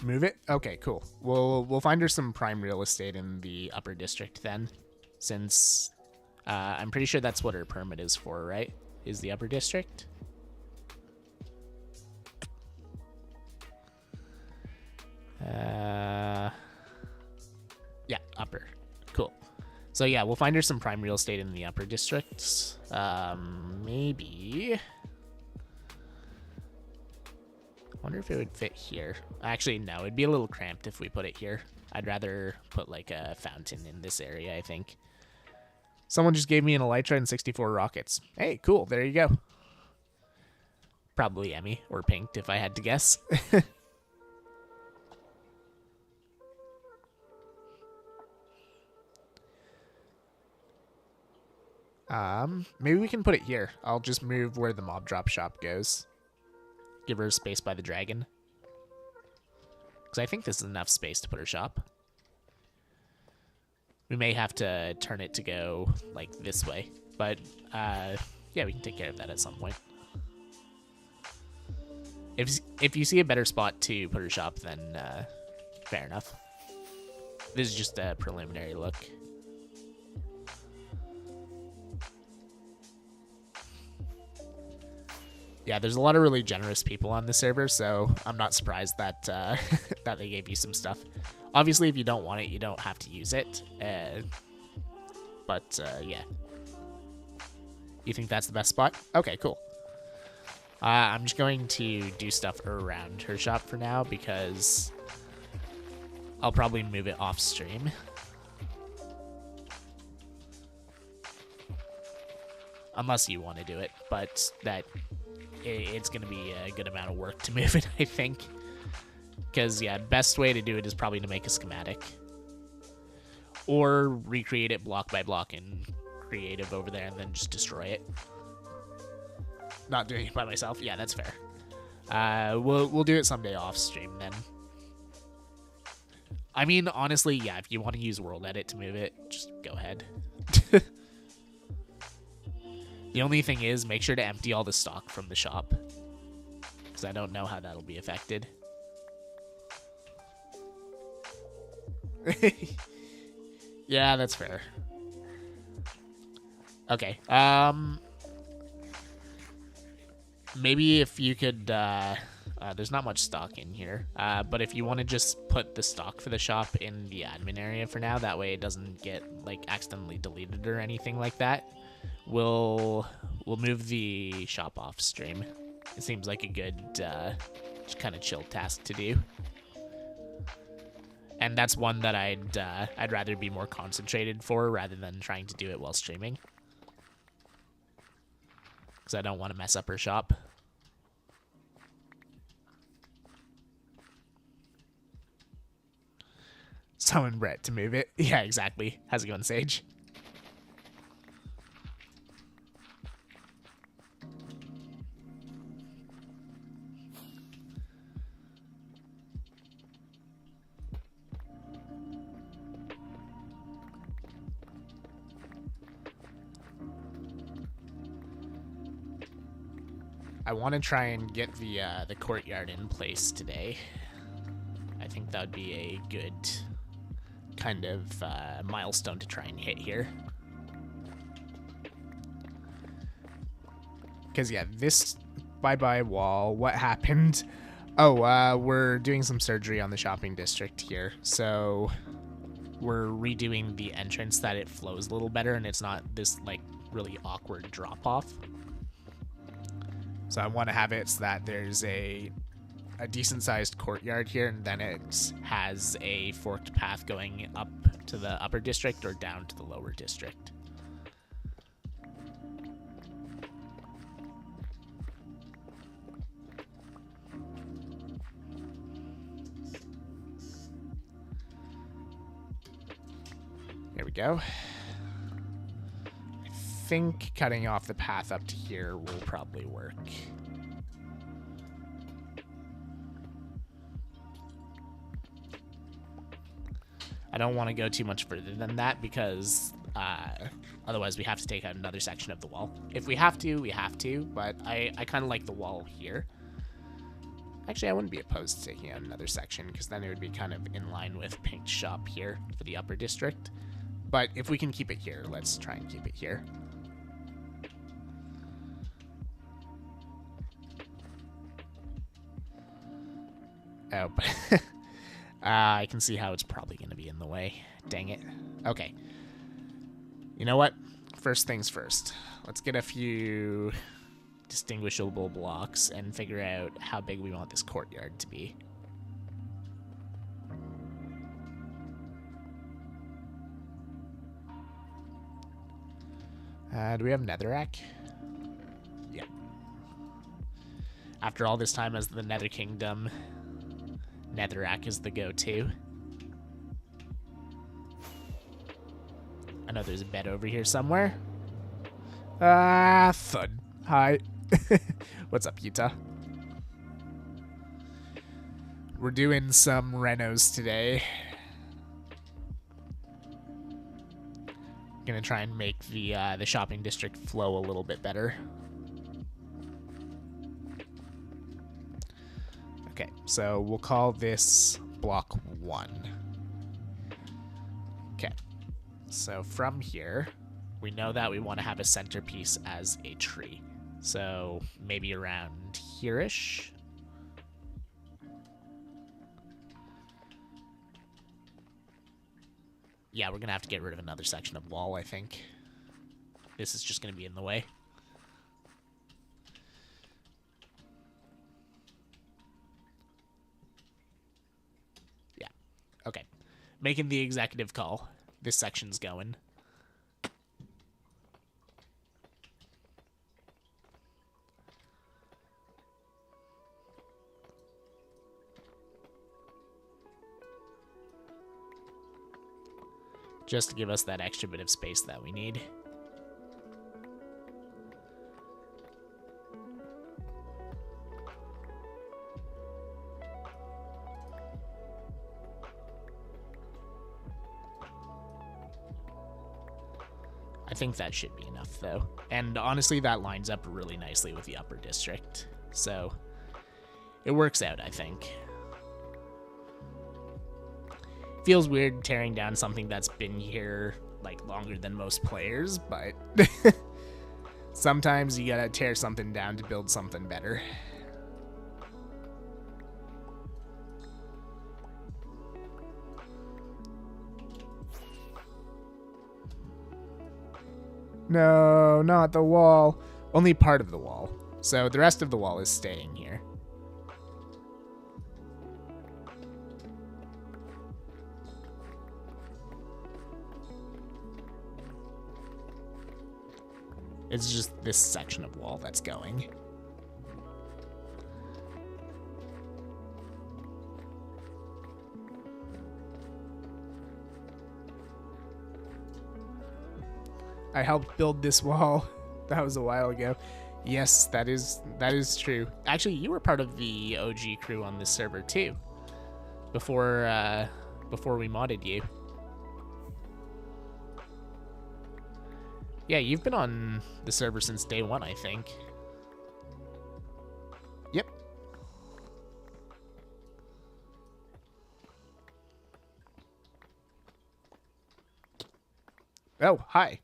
Move it? Okay, cool. We'll find her some prime real estate in the upper district then, since I'm pretty sure that's what her permit is for, right? Is the upper district? Yeah, upper. Cool. So yeah, we'll find her some prime real estate in the upper districts. Maybe. I wonder if it would fit here. Actually, no, it'd be a little cramped if we put it here. I'd rather put like a fountain in this area, I think. Someone just gave me an elytra and 64 rockets. Hey, cool. There you go. Probably Emmy or Pinked if I had to guess. Maybe we can put it here. I'll just move where the mob drop shop goes. Give her space by the dragon. Because I think this is enough space to put her shop. We may have to turn it to go, like, this way. But, yeah, we can take care of that at some point. If you see a better spot to put her shop, then, fair enough. This is just a preliminary look. Yeah, there's a lot of really generous people on the server, so I'm not surprised that that they gave you some stuff. Obviously, if you don't want it, you don't have to use it. But yeah. You think that's the best spot? Okay, cool. I'm just going to do stuff around her shop for now, because I'll probably move it off stream. Unless you want to do it, but it's going to be a good amount of work to move it, I think. Because, yeah, best way to do it is probably to make a schematic. Or recreate it block by block in creative over there and then just destroy it. Not doing it by myself? Yeah, that's fair. We'll do it someday off stream then. I mean, honestly, yeah, if you want to use World Edit to move it, just go ahead. The only thing is, make sure to empty all the stock from the shop. Because I don't know how that'll be affected. Yeah, that's fair. Okay. Maybe if you could There's not much stock in here, but if you want to just put the stock for the shop in the admin area for now, that way it doesn't get like accidentally deleted or anything like that, we'll move the shop off stream. It seems like a good just kind of chill task to do, and that's one that I'd rather be more concentrated for rather than trying to do it while streaming, because I don't want to mess up her shop. Summon Brett to move it. Yeah, exactly. How's it going, Sage? I want to try and get the courtyard in place today. I think that would be a good kind of milestone to try and hit here. Because, yeah, this bye-bye wall, what happened? Oh, we're doing some surgery on the shopping district here. So we're redoing the entrance that it flows a little better and it's not this, like, really awkward drop-off. So I want to have it so that there's a decent-sized courtyard here, and then it has a forked path going up to the upper district or down to the lower district. There we go. I think cutting off the path up to here will probably work. I don't want to go too much further than that because otherwise we have to take out another section of the wall. If we have to, we have to, but I kind of like the wall here. Actually, I wouldn't be opposed to taking out another section because then it would be kind of in line with Pink's shop here for the upper district. But if we can keep it here, let's try and keep it here. Oh, but I can see how it's probably going to be in the way. Dang it. Okay. You know what? First things first. Let's get a few distinguishable blocks and figure out how big we want this courtyard to be. Do we have netherrack? Yeah. After all this time as the Nether Kingdom, netherrack is the go-to. I know there's a bed over here somewhere. Thud. Hi. What's up, Utah? We're doing some renos today. Gonna try and make the shopping district flow a little bit better. Okay, so we'll call this block 1. Okay, so from here, we know that we want to have a centerpiece as a tree. So maybe around here-ish. Yeah, we're going to have to get rid of another section of wall, I think. This is just going to be in the way. Yeah. Okay. Making the executive call. This section's going. Just to give us that extra bit of space that we need. I think that should be enough, though. And honestly, that lines up really nicely with the upper district. So, it works out, I think. Feels weird tearing down something that's been here, like, longer than most players, but sometimes you gotta tear something down to build something better. No, not the wall. Only part of the wall. So the rest of the wall is staying here. It's just this section of wall that's going. I helped build this wall. That was a while ago. Yes, that is true. Actually, you were part of the OG crew on this server too. Before we modded you. Yeah, you've been on the server since day one, I think. Yep. Oh, hi.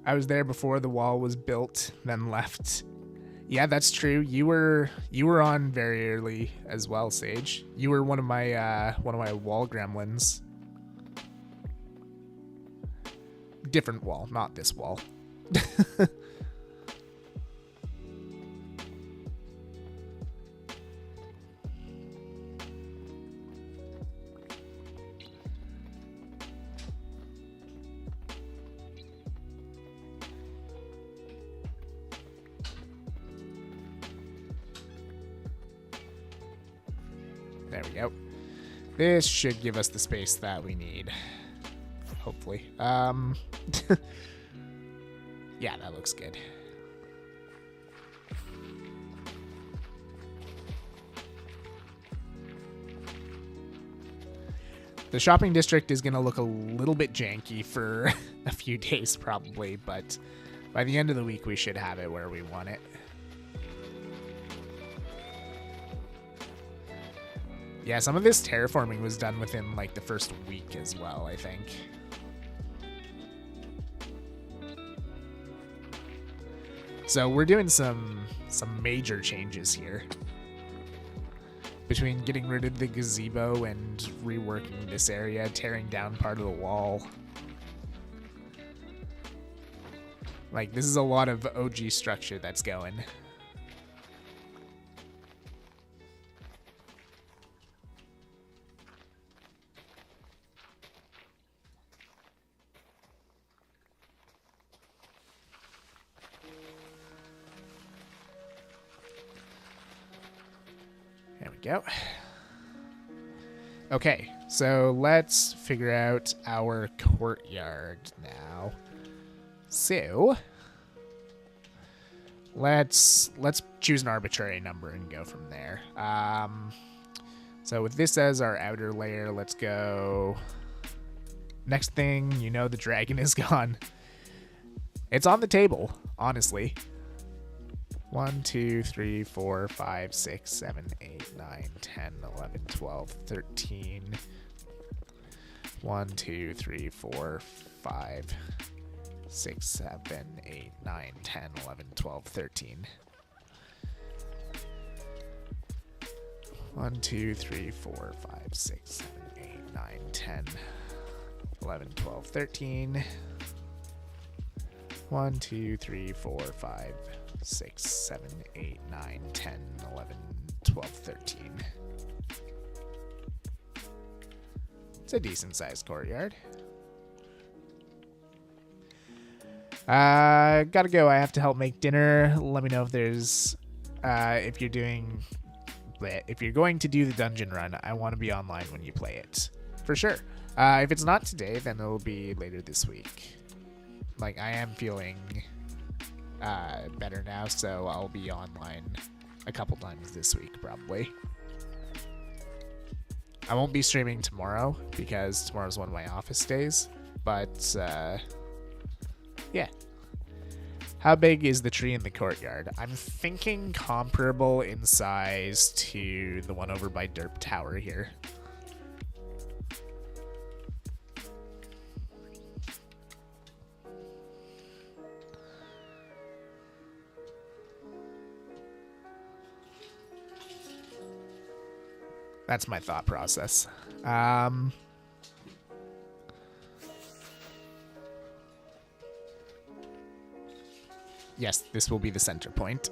I was there before the wall was built, then left. Yeah, that's true. You were on very early as well, Sage. You were one of my wall gremlins. Different wall, not this wall. There we go. This should give us the space that we need. Hopefully. Yeah, that looks good. The shopping district is going to look a little bit janky for a few days probably, but by the end of the week we should have it where we want it. Yeah, some of this terraforming was done within like the first week as well, I think. So we're doing some major changes here. Between getting rid of the gazebo and reworking this area, tearing down part of the wall. Like, this is a lot of OG structure that's going. There we go. Okay, so let's figure out our courtyard now. So let's choose an arbitrary number and go from there. So with this as our outer layer, let's go. Next thing, you know, the dragon is gone. It's on the table, honestly. 1, 2, 3, 4, 5, 6, 7, 8, 9, 10, 11, 12, 13. 1, 2, 3, 4, 5, 6, 7, 8, 9, 10, 11, 12, 13. 1, 2, 3, 4, 5, 6, 7, 8, 9, 10, 11, 12, 13. 1, 2, 3, 4, 5, 6, 7, 8, 9, 10, 11, 12, 13. It's a decent sized courtyard. Gotta go. I have to help make dinner. Let me know if there's, if you're going to do the dungeon run, I want to be online when you play it. For sure. If it's not today, then it'll be later this week. Like, I am feeling better now, so I'll be online a couple times this week, probably. I won't be streaming tomorrow, because tomorrow's one of my office days, but, yeah. How big is the tree in the courtyard? I'm thinking comparable in size to the one over by Derp Tower here. That's my thought process. Yes, this will be the center point.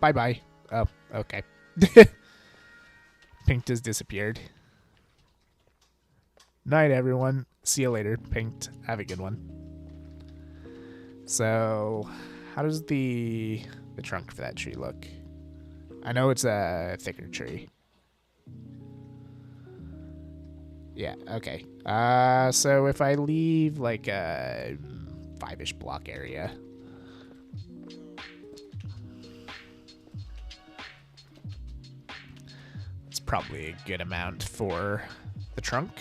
Bye-bye. Oh, okay. Pink has disappeared. Night, everyone. See you later, Pink. Have a good one. So, how does the trunk for that tree look? I know it's a thicker tree. Yeah, okay. So if I leave like a 5-ish block area. It's probably a good amount for the trunk.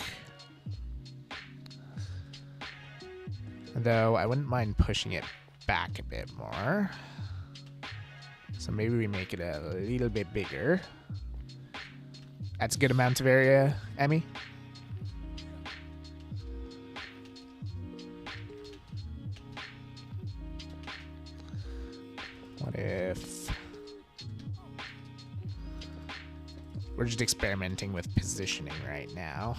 Though I wouldn't mind pushing it back a bit more. So maybe we make it a little bit bigger. That's a good amount of area, Emmy. What if we're just experimenting with positioning right now?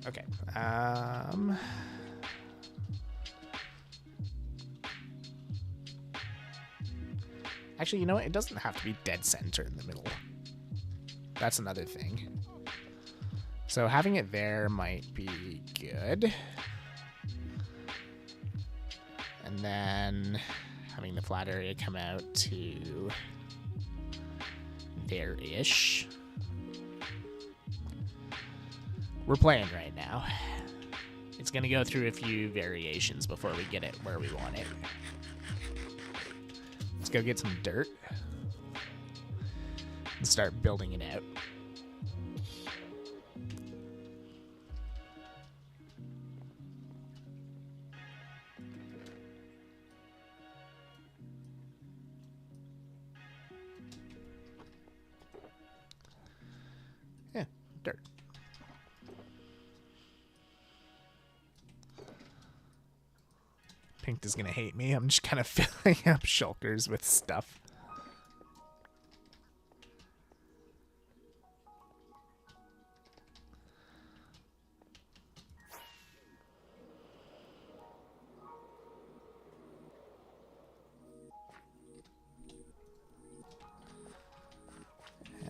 Okay. Actually, you know what? It doesn't have to be dead center in the middle. That's another thing. So having it there might be good. And then having the flat area come out to there-ish. We're playing right now. It's going to go through a few variations before we get it where we want it. Let's go get some dirt and start building it out. Yeah, dirt. Pink is gonna hate me. I'm just kind of filling up shulkers with stuff.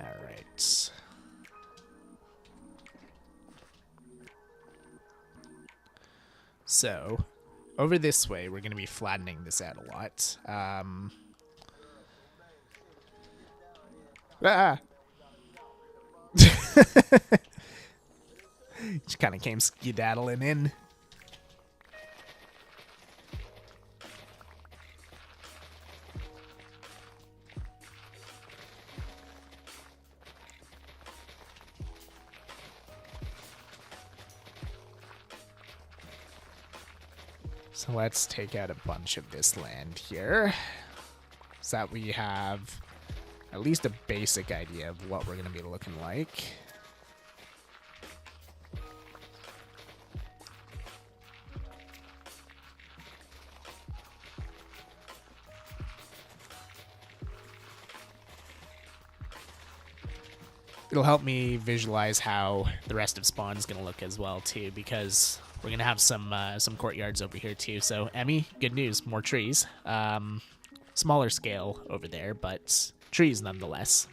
All right. So, over this way, we're going to be flattening this out a lot. Just kind of came skedaddling in. So let's take out a bunch of this land here so that we have at least a basic idea of what we're going to be looking like. It'll help me visualize how the rest of spawn is going to look as well too, because we're going to have some courtyards over here too. So Emmy, good news, more trees. Smaller scale over there, but trees nonetheless.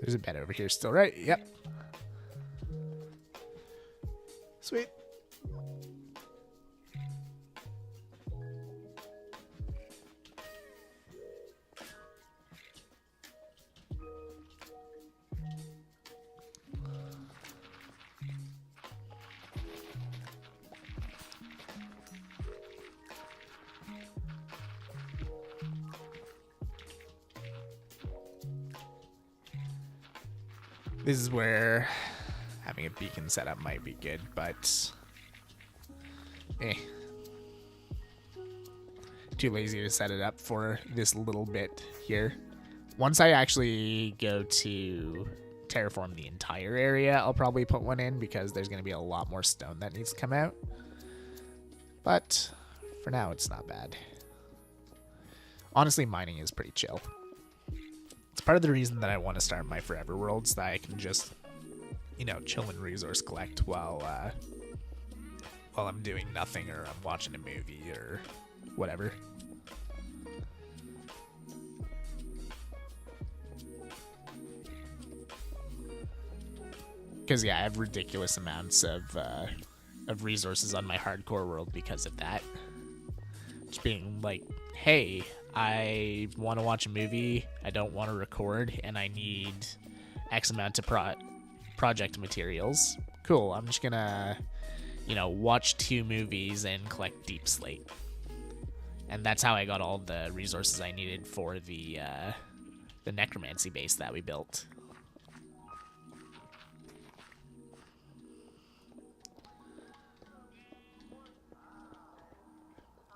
There's a bed over here still, right? Yep. Sweet. This is where having a beacon set up might be good, but too lazy to set it up for this little bit here. Once I actually go to terraform the entire area, I'll probably put one in because there's going to be a lot more stone that needs to come out. But for now, it's not bad. Honestly, mining is pretty chill. It's part of the reason that I want to start my Forever Worlds, that I can just, you know, chill and resource collect while I'm doing nothing or I'm watching a movie or whatever. Because yeah, I have ridiculous amounts of resources on my hardcore world because of that. Just being like, hey, I want to watch a movie, I don't want to record, and I need X amount of project materials. Cool, I'm just gonna, you know, watch 2 movies and collect Deep Slate. And that's how I got all the resources I needed for the necromancy base that we built.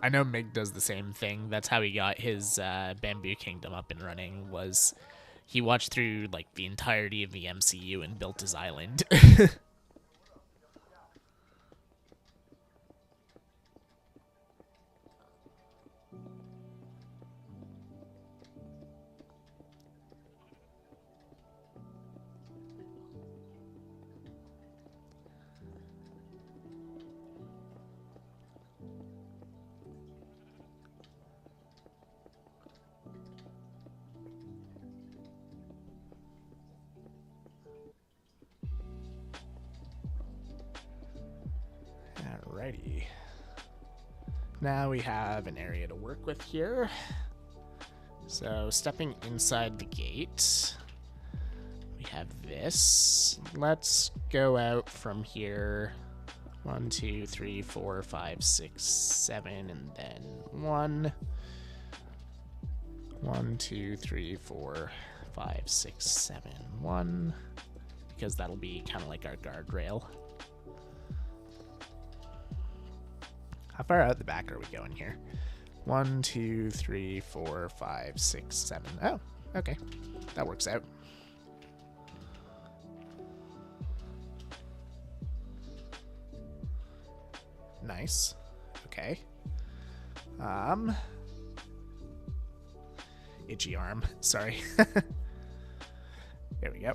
I know Mig does the same thing. That's how he got his Bamboo Kingdom up and running, was he watched through like the entirety of the MCU and built his island. Alrighty. Now we have an area to work with here. So stepping inside the gate, we have this. Let's go out from here. 1, 2, 3, 4, 5, 6, 7, and then 1. 1, 2, 3, 4, 5, 6, 7, 1. Because that'll be kind of like our guardrail. How far out the back are we going here? 1, 2, 3, 4, 5, 6, 7. Oh, okay. That works out. Nice. Okay. Itchy arm. Sorry. There we go.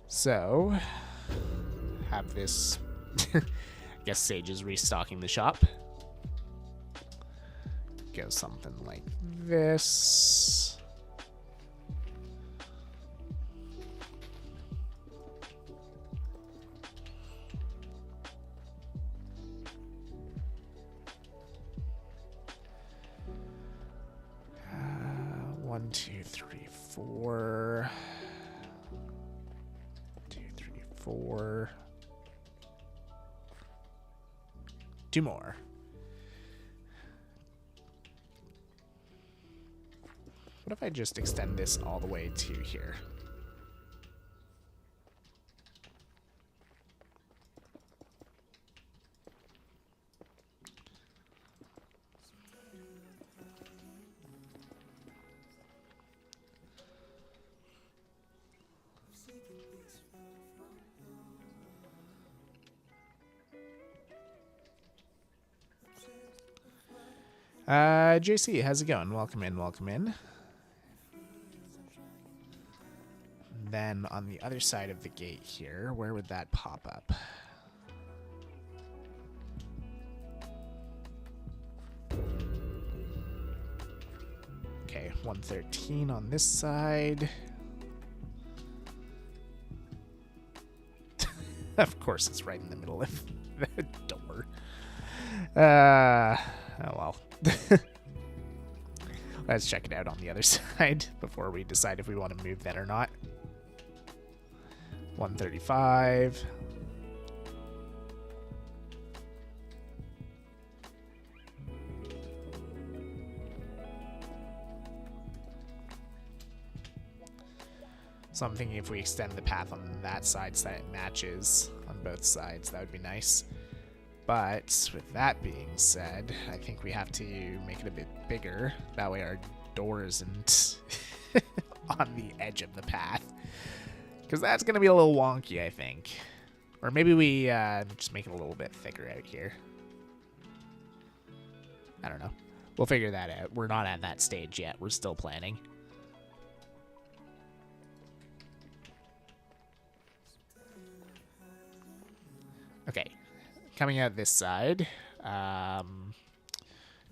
So, have this. I guess Sage is restocking the shop. Go something like this. One, two, three, 4. 2, 3, 4. 2 more. What if I just extend this all the way to here? JC, how's it going? Welcome in, welcome in. Then on the other side of the gate here, where would that pop up? Okay, 113 on this side. Of course, it's right in the middle of the door. Oh well. Let's check it out on the other side before we decide if we want to move that or not. 135. So I'm thinking if we extend the path on that side so that it matches on both sides, that would be nice. But with that being said, I think we have to make it a bit bigger. That way our door isn't on the edge of the path. Because that's going to be a little wonky, I think. Or maybe we just make it a little bit thicker out here. I don't know. We'll figure that out. We're not at that stage yet. We're still planning. Okay. Coming out this side.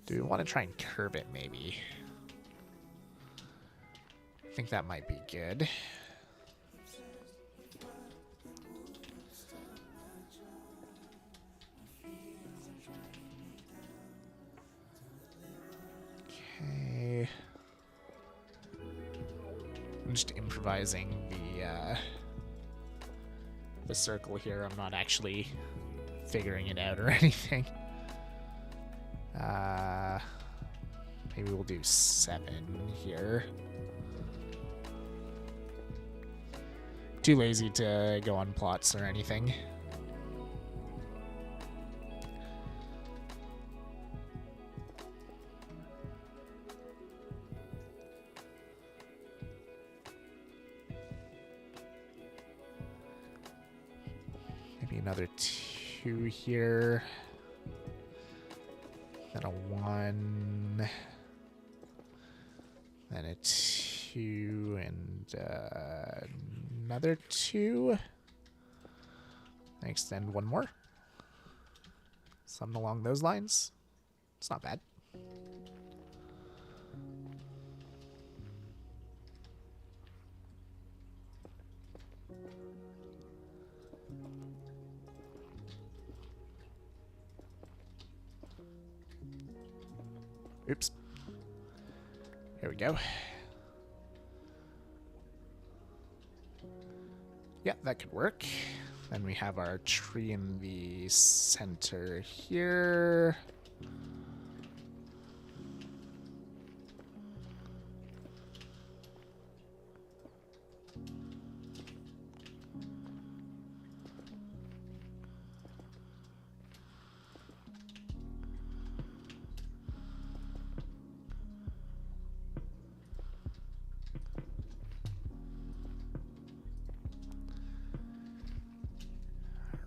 Do we want to try and curve it, maybe? I think that might be good. Okay. I'm just improvising the circle here. I'm not actually figuring it out or anything. Maybe we'll do 7 here. Too lazy to go on plots or anything. Maybe another 2 here. Then a 1. Then a 2 and another 2. And extend 1 more. Something along those lines. It's not bad. Oops. Here we go. Yeah, that could work. Then we have our tree in the center here.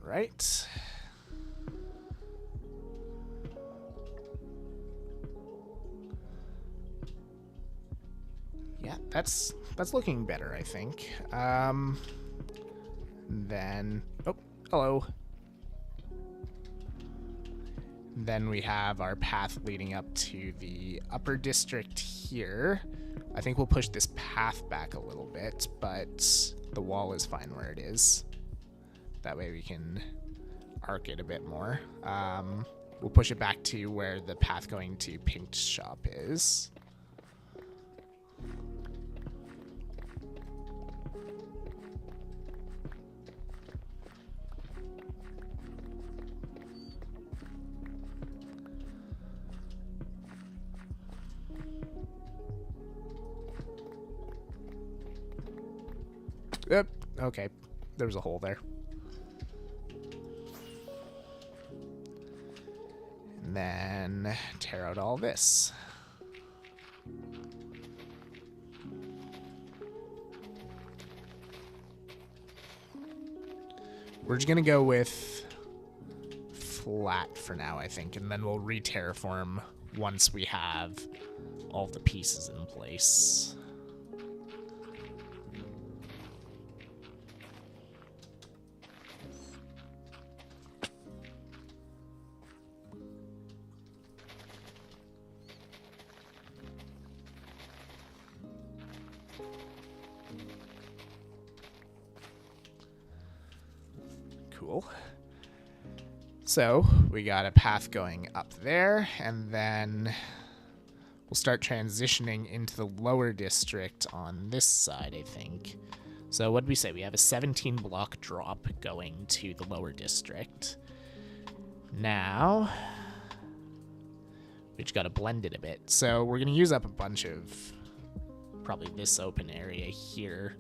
Right. Yeah, that's looking better, I think. Then oh, hello. Then we have our path leading up to the upper district here. I think we'll push this path back a little bit, but the wall is fine where it is. That way we can arc it a bit more. We'll push it back to where the path going to Pink's shop is. Yep, okay. There was a hole there. And then tear out all this. We're just gonna go with flat for now, I think, and then we'll re-terraform once we have all the pieces in place. Cool. So we got a path going up there, and then we'll start transitioning into the lower district on this side, I think. So what did we say? We have a 17 block drop going to the lower district. Now, we just got to blend it a bit. So we're going to use up a bunch of probably this open area here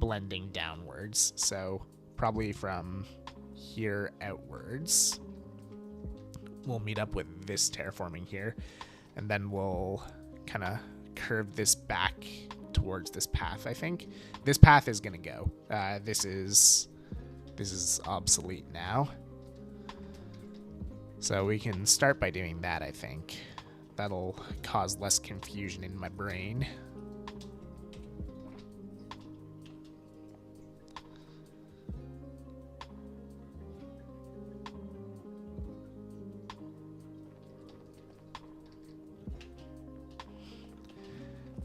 blending downwards. So probably from here outwards, we'll meet up with this terraforming here, and then we'll kind of curve this back towards this path. I think this path is gonna go. This is obsolete now, so we can start by doing that. I think that'll cause less confusion in my brain.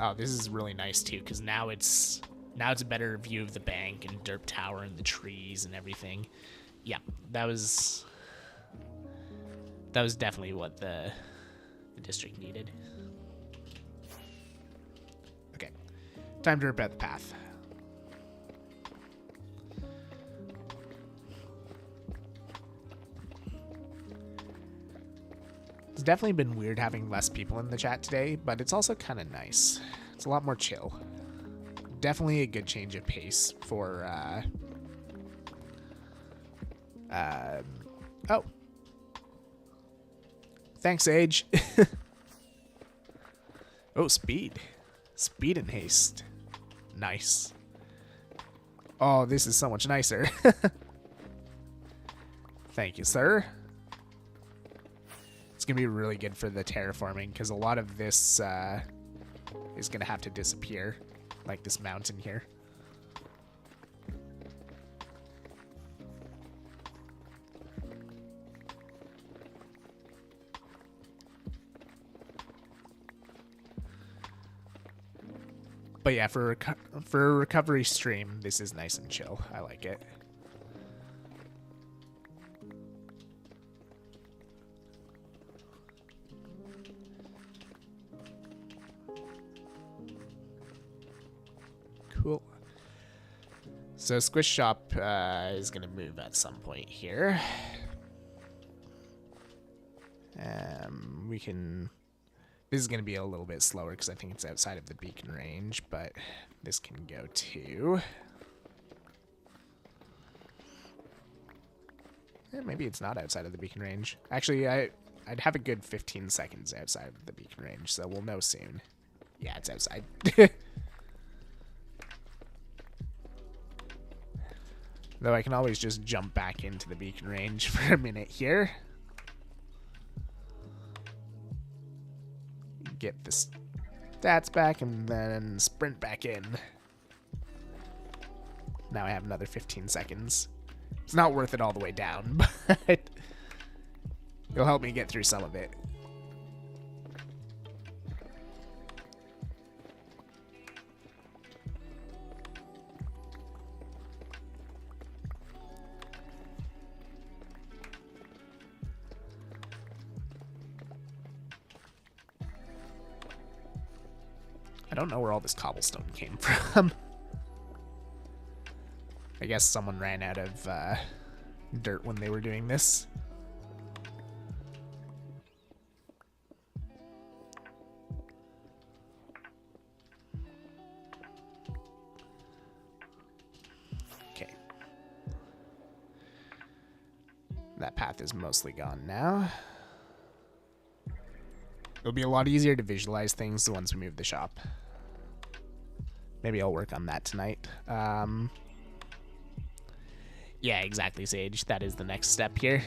Oh, this is really nice too, because now it's a better view of the bank and Derp Tower and the trees and everything. Yeah, that was definitely what the district needed. Okay, time to rip out the path. It's definitely been weird having less people in the chat today, but it's also kind of nice. It's a lot more chill. Definitely a good change of pace for, oh. Thanks, Age. Oh, speed. Speed and haste. Nice. Oh, this is so much nicer. Thank you, sir. It's going to be really good for the terraforming, because a lot of this is going to have to disappear, like this mountain here. But yeah, for a recovery stream, this is nice and chill. I like it. Cool. So Squish Shop is going to move at some point here. We can... This is going to be a little bit slower because I think it's outside of the beacon range, but this can go too. Maybe it's not outside of the beacon range. Actually, I'd have a good 15 seconds outside of the beacon range, so we'll know soon. Yeah, it's outside. Though I can always just jump back into the beacon range for a minute here. Get the stats back and then sprint back in. Now I have another 15 seconds. It's not worth it all the way down, but it'll help me get through some of it. I don't know where all this cobblestone came from. I guess someone ran out of dirt when they were doing this. Okay. That path is mostly gone now. It'll be a lot easier to visualize things once we move the shop. Maybe I'll work on that tonight. Yeah, exactly, Sage. That is the next step here.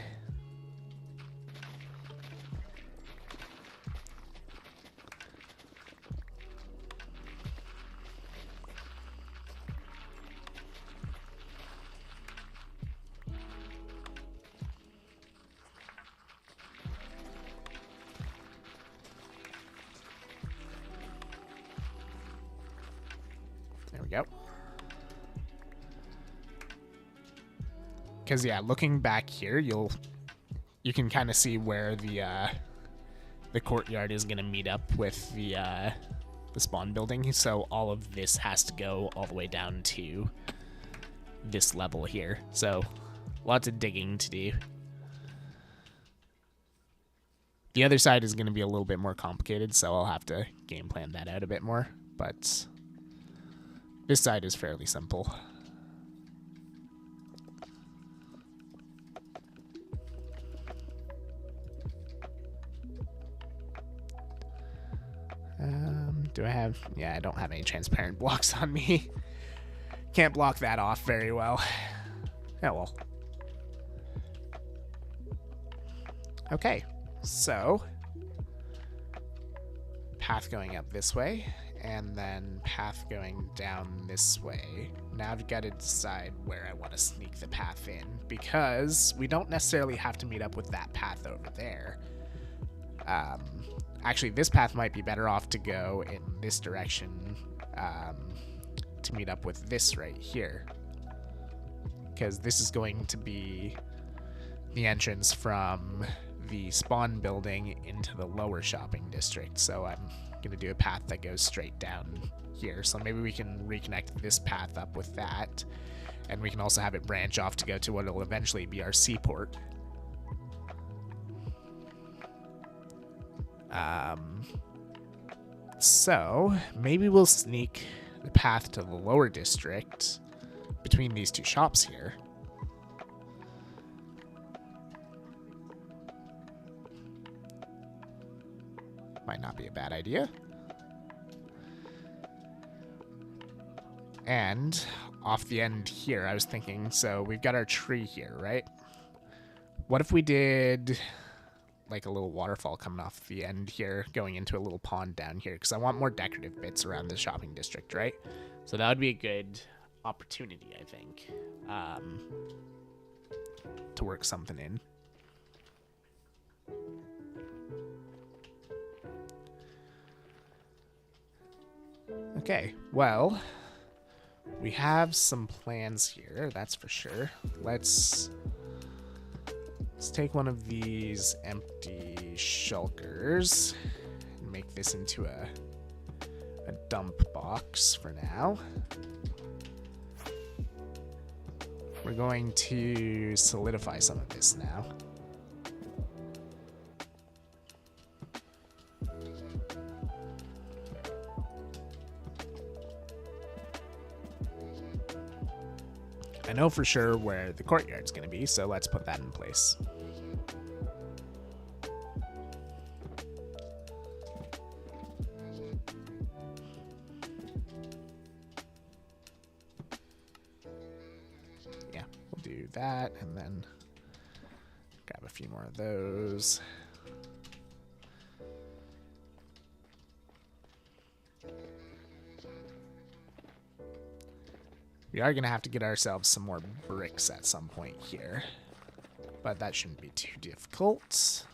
There we go. Because yeah, looking back here, you can kind of see where the courtyard is going to meet up with the spawn building. So all of this has to go all the way down to this level here. So lots of digging to do. The other side is going to be a little bit more complicated, so I'll have to game plan that out a bit more. But This side is fairly simple. Do I have... Yeah, I don't have any transparent blocks on me. Can't block that off very well. Oh well. Okay, so path going up this way, and then path going down this way. Now I've got to decide where I want to sneak the path in, because we don't necessarily have to meet up with that path over there. Actually, this path might be better off to go in this direction to meet up with this right here, because this is going to be the entrance from the spawn building into the lower shopping district. So I'm going to do a path that goes straight down here. So maybe we can reconnect this path up with that, and we can also have it branch off to go to what will eventually be our seaport. So maybe we'll sneak the path to the lower district between these two shops here. Might not be a bad idea. And off the end here, I was thinking, so we've got our tree here, right? What if we did like a little waterfall coming off the end here, going into a little pond down here? Because I want more decorative bits around the shopping district, right? So that would be a good opportunity, I think, to work something in. Okay, well, we have some plans here, that's for sure. Let's take one of these empty shulkers and make this into a dump box for now. We're going to solidify some of this now. I know for sure where the courtyard's going to be, so let's put that in place. Yeah, we'll do that, and then grab a few more of those. We are going to have to get ourselves some more bricks at some point here, but that shouldn't be too difficult.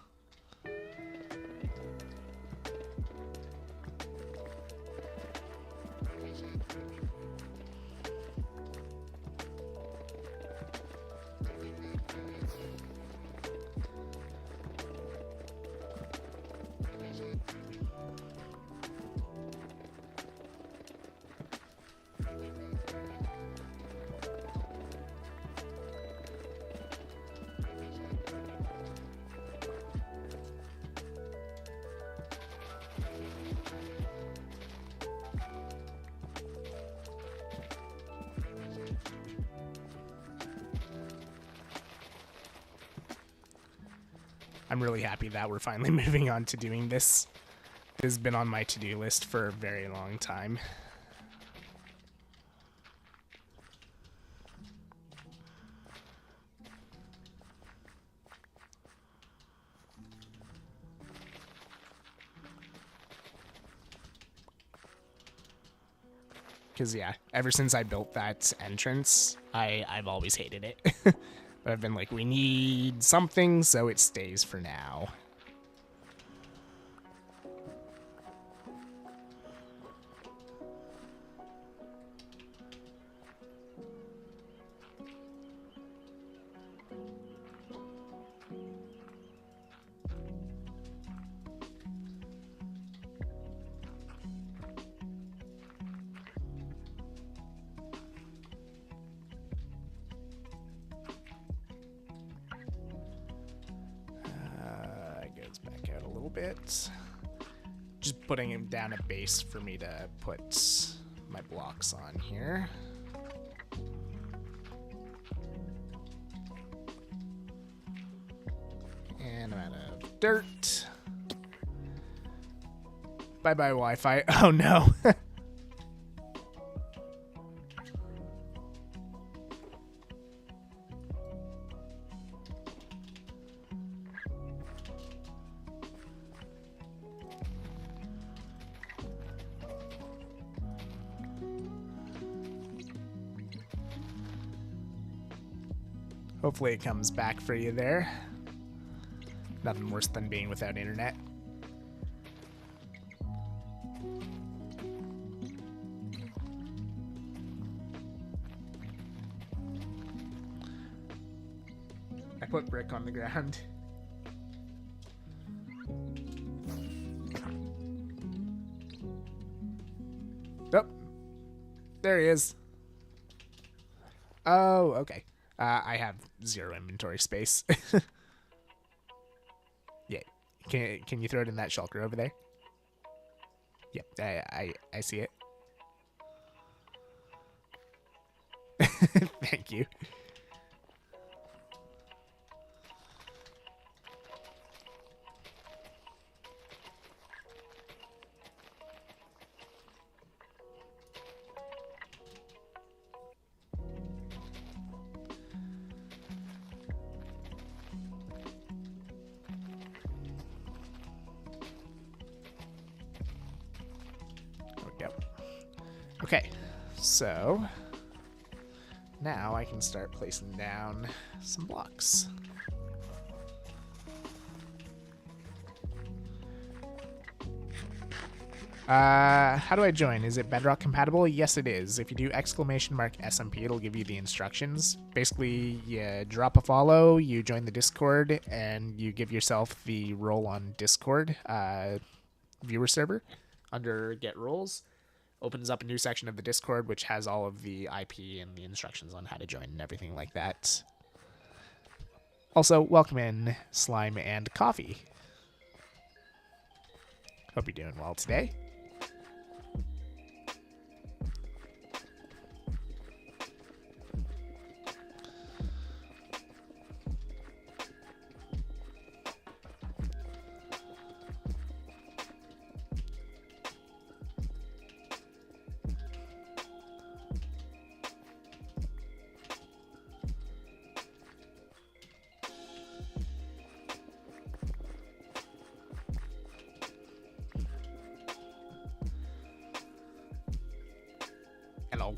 I'm really happy that we're finally moving on to doing this. It has been on my to-do list for a very long time. Because, yeah, ever since I built that entrance, I've always hated it. But I've been like, we need something, so it stays for now. Bit. Just putting him down a base for me to put my blocks on here. And I'm out of dirt. Bye-bye Wi-Fi. Oh no. Hopefully it comes back for you there. Nothing worse than being without internet. I put brick on the ground. Oh, there he is. Oh, okay. I have 0 inventory space. Yeah. Can you throw it in that shulker over there? Yep, I see it. Thank you. Okay, so now I can start placing down some blocks. How do I join? Is it Bedrock compatible? Yes, it is. If you do !SMP, it'll give you the instructions. Basically, you drop a follow, you join the Discord, and you give yourself the role on Discord viewer server under Get Roles. Opens up a new section of the Discord, which has all of the IP and the instructions on how to join and everything like that. Also, welcome in Slime and Coffee. Hope you're doing well today. Hello.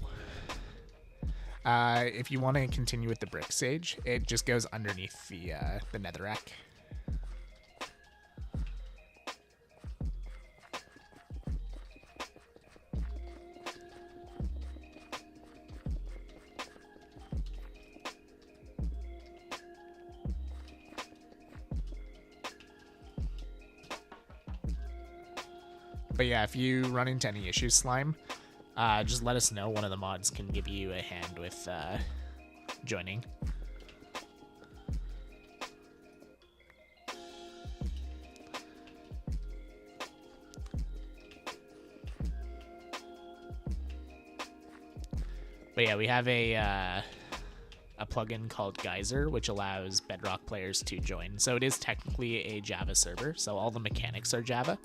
If you want to continue with the brick sage, it just goes underneath the netherrack. But yeah, if you run into any issues, Slime, just let us know. One of the mods can give you a hand with joining. But yeah, we have a plugin called Geyser, which allows Bedrock players to join. So it is technically a Java server, so all the mechanics are Java,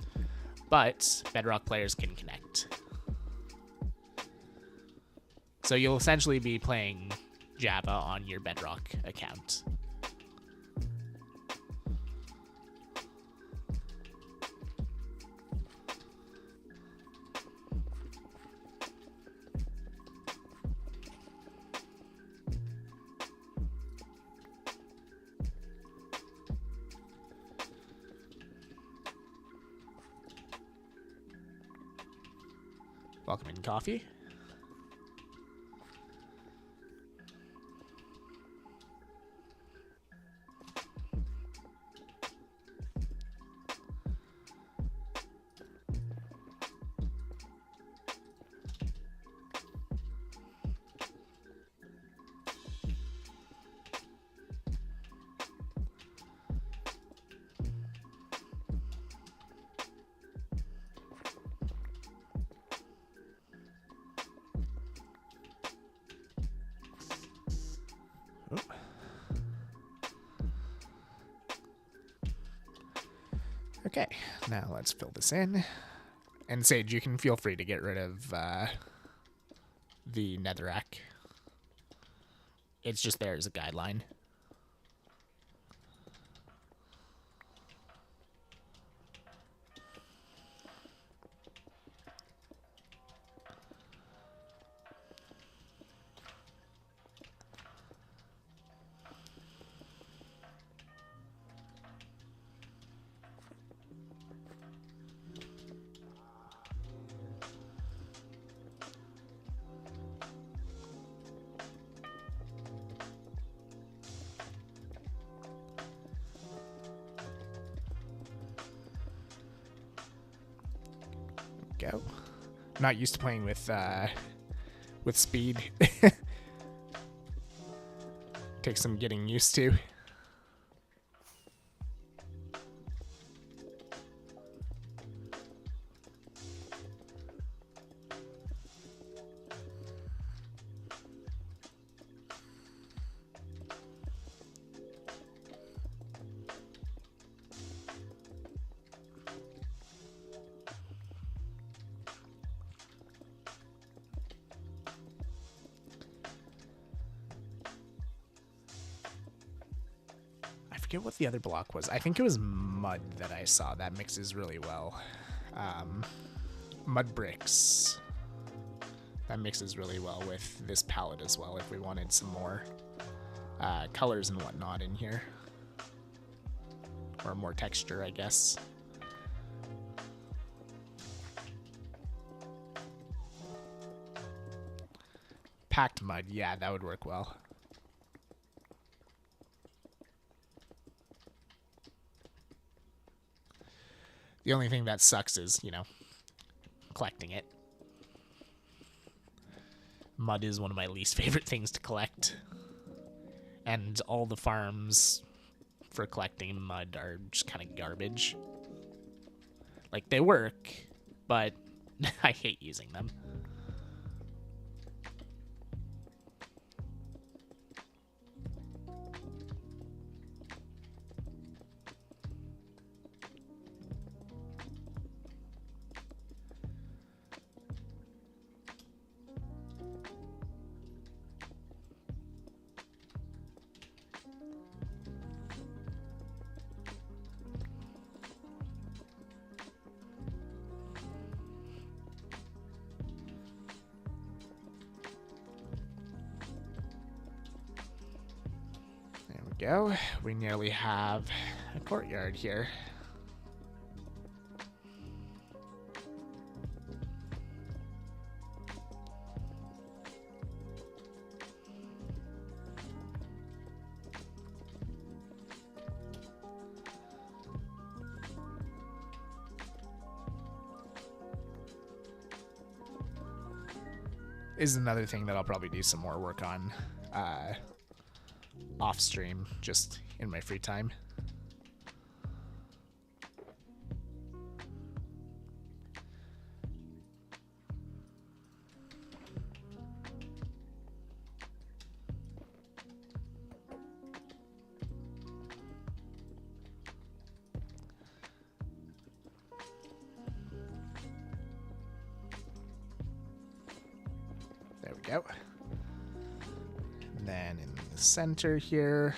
but Bedrock players can connect. So you'll essentially be playing Java on your Bedrock account. Welcome in, Coffee. Okay, now let's fill this in. And Sage, you can feel free to get rid of the netherrack. It's just there as a guideline. Go. Not used to playing with speed. Takes some getting used to. I forget what the other block was. I think it was mud that I saw. That mixes really well. Mud bricks. That mixes really well with this palette as well if we wanted some more colors and whatnot in here. Or more texture, I guess. Packed mud, yeah, that would work well. The only thing that sucks is, you know, collecting it. Mud is one of my least favorite things to collect. And all the farms for collecting mud are just kind of garbage. Like, they work, but I hate using them. Go. We nearly have a courtyard here. Is another thing that I'll probably do some more work on off stream, just in my free time. There we go. And then in the center here,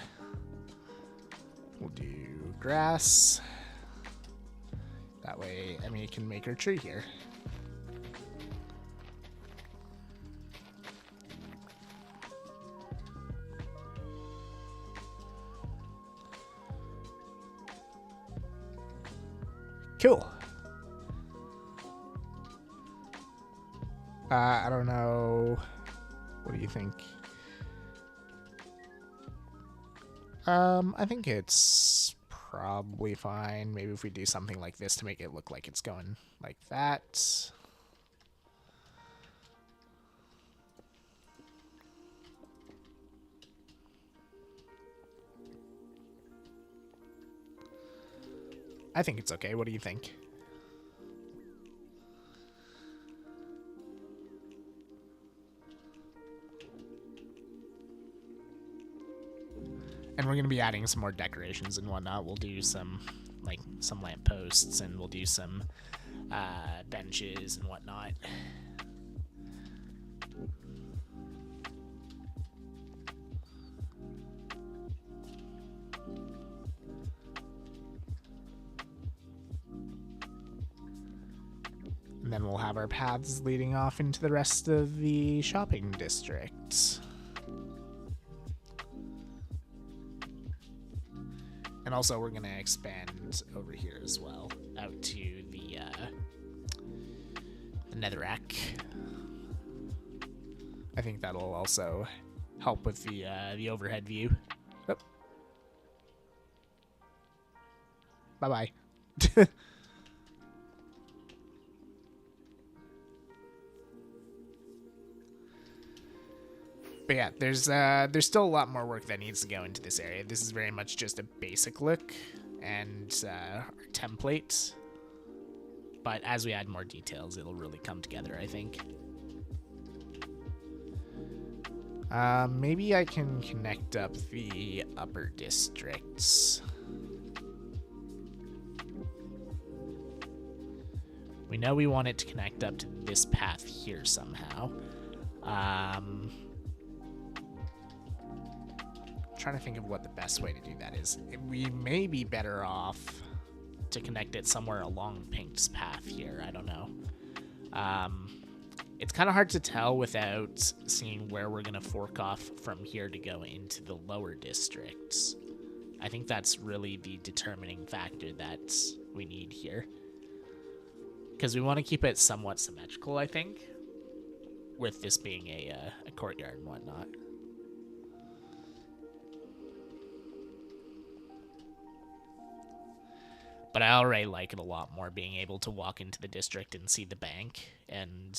we'll do grass. That way, Emmy can make her tree here. Cool. I don't know. What do you think? I think it's probably fine. Maybe if we do something like this to make it look like it's going like that. I think it's okay. What do you think? And we're going to be adding some more decorations and whatnot. We'll do some like some lampposts, and we'll do some benches and whatnot. And then we'll have our paths leading off into the rest of the shopping district. And also we're going to expand over here as well, out to the netherrack. I think that'll also help with the overhead view. Oh. Bye-bye. But yeah, there's still a lot more work that needs to go into this area. This is very much just a basic look and our template. But as we add more details, it'll really come together, I think. Maybe I can connect up the upper districts. We know we want it to connect up to this path here somehow. Trying to think of what the best way to do that is. We may be better off to connect it somewhere along Pink's path here. I don't know. It's kind of hard to tell without seeing where we're going to fork off from here to go into the lower districts. I think that's really the determining factor that we need here. Because we want to keep it somewhat symmetrical, I think, with this being a courtyard and whatnot. But I already like it a lot more, being able to walk into the district and see the bank and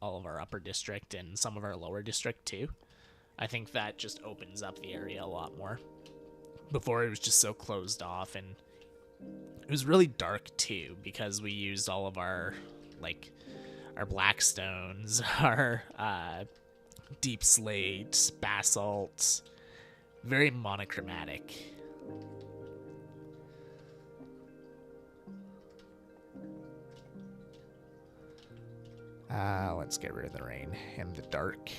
all of our upper district and some of our lower district too. I think that just opens up the area a lot more. Before it was just so closed off, and it was really dark too because we used all of our our black stones, our deep slate, basalt, very monochromatic. Let's get rid of the rain and the dark.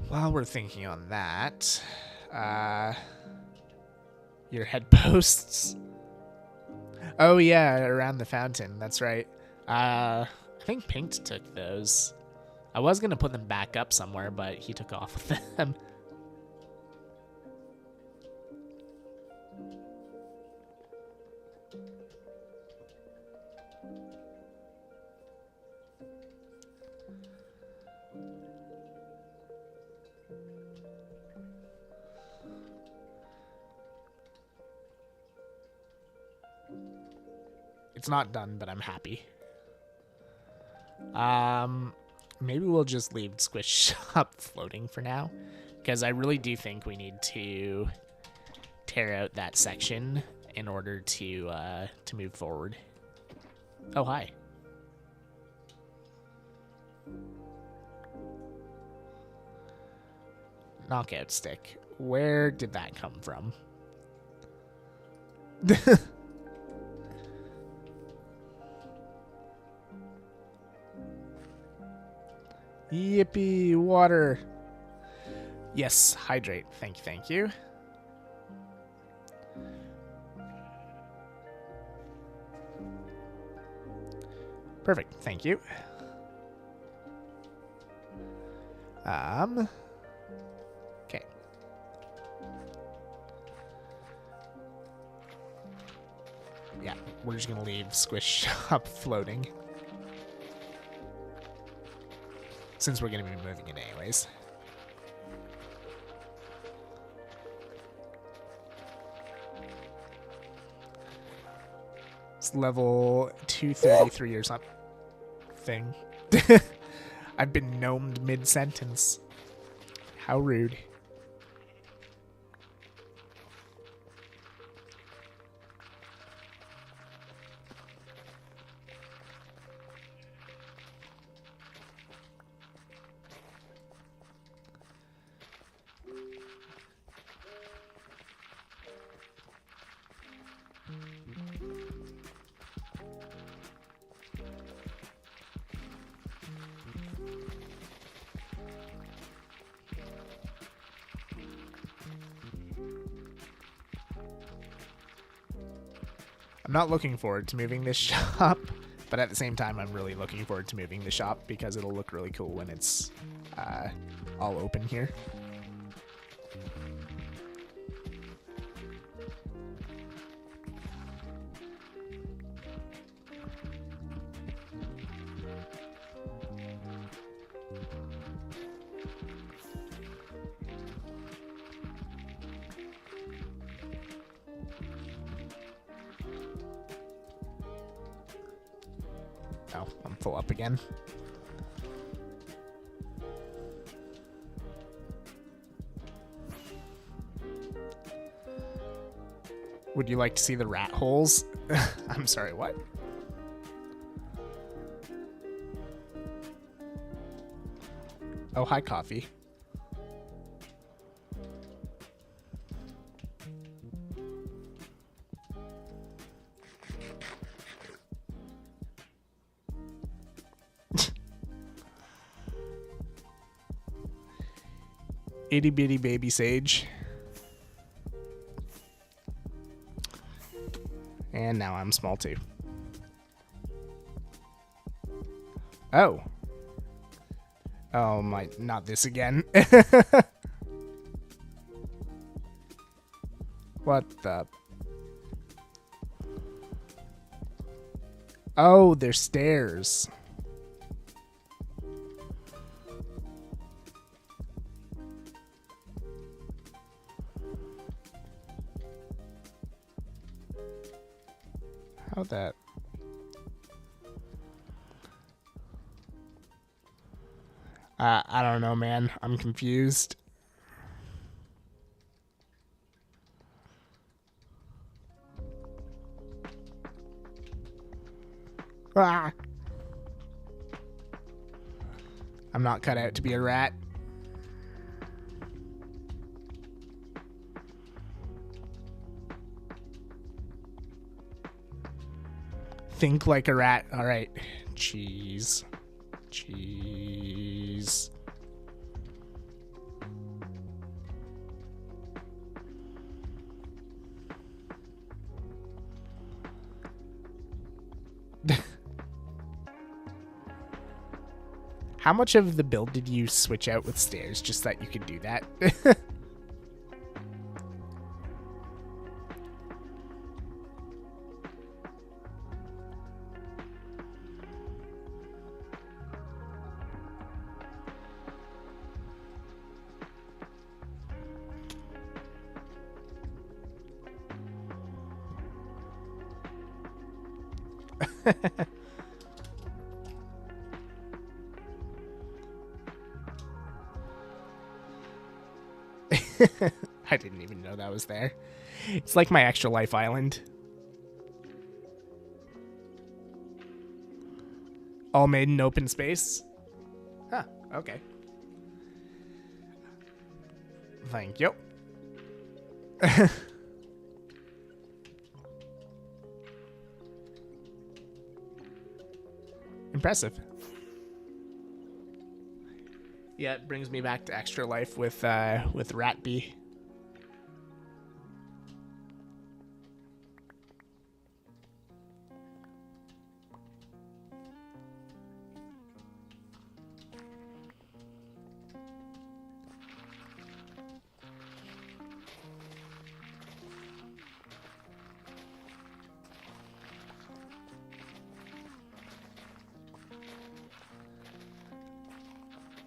While we're thinking on that, your head posts. Oh yeah, around the fountain. That's right. I think Pink took those. I was gonna put them back up somewhere, but he took off with them. It's not done, but I'm happy. Maybe we'll just leave Squish up floating for now, because I really do think we need to tear out that section in order to move forward. Oh, hi. Knockout stick. Where did that come from? Yippee, water. Yes, hydrate. Thank you, thank you. Perfect, thank you. Okay. Yeah, we're just gonna leave Squish up floating, since we're going to be moving it anyways. It's level 233 or something. I've been gnomed mid-sentence. How rude. I'm not looking forward to moving this shop, but at the same time, I'm really looking forward to moving the shop because it'll look really cool when it's all open here. Oh, I'm full up again. Would you like to see the rat holes? I'm sorry, what? Oh, hi, coffee. Itty bitty baby sage. And now I'm small too. Oh. Oh my, not this again. What the? Oh, they're stairs. How that? I don't know, man. I'm confused. Ah. I'm not cut out to be a rat. Think like a rat. All right. Cheese. Cheese. How much of the build did you switch out with stairs just that you could do that? I didn't even know that was there. It's like my extra life island. All made in open space? Huh, okay. Thank you. Impressive. Yeah, it brings me back to extra life with Ratby.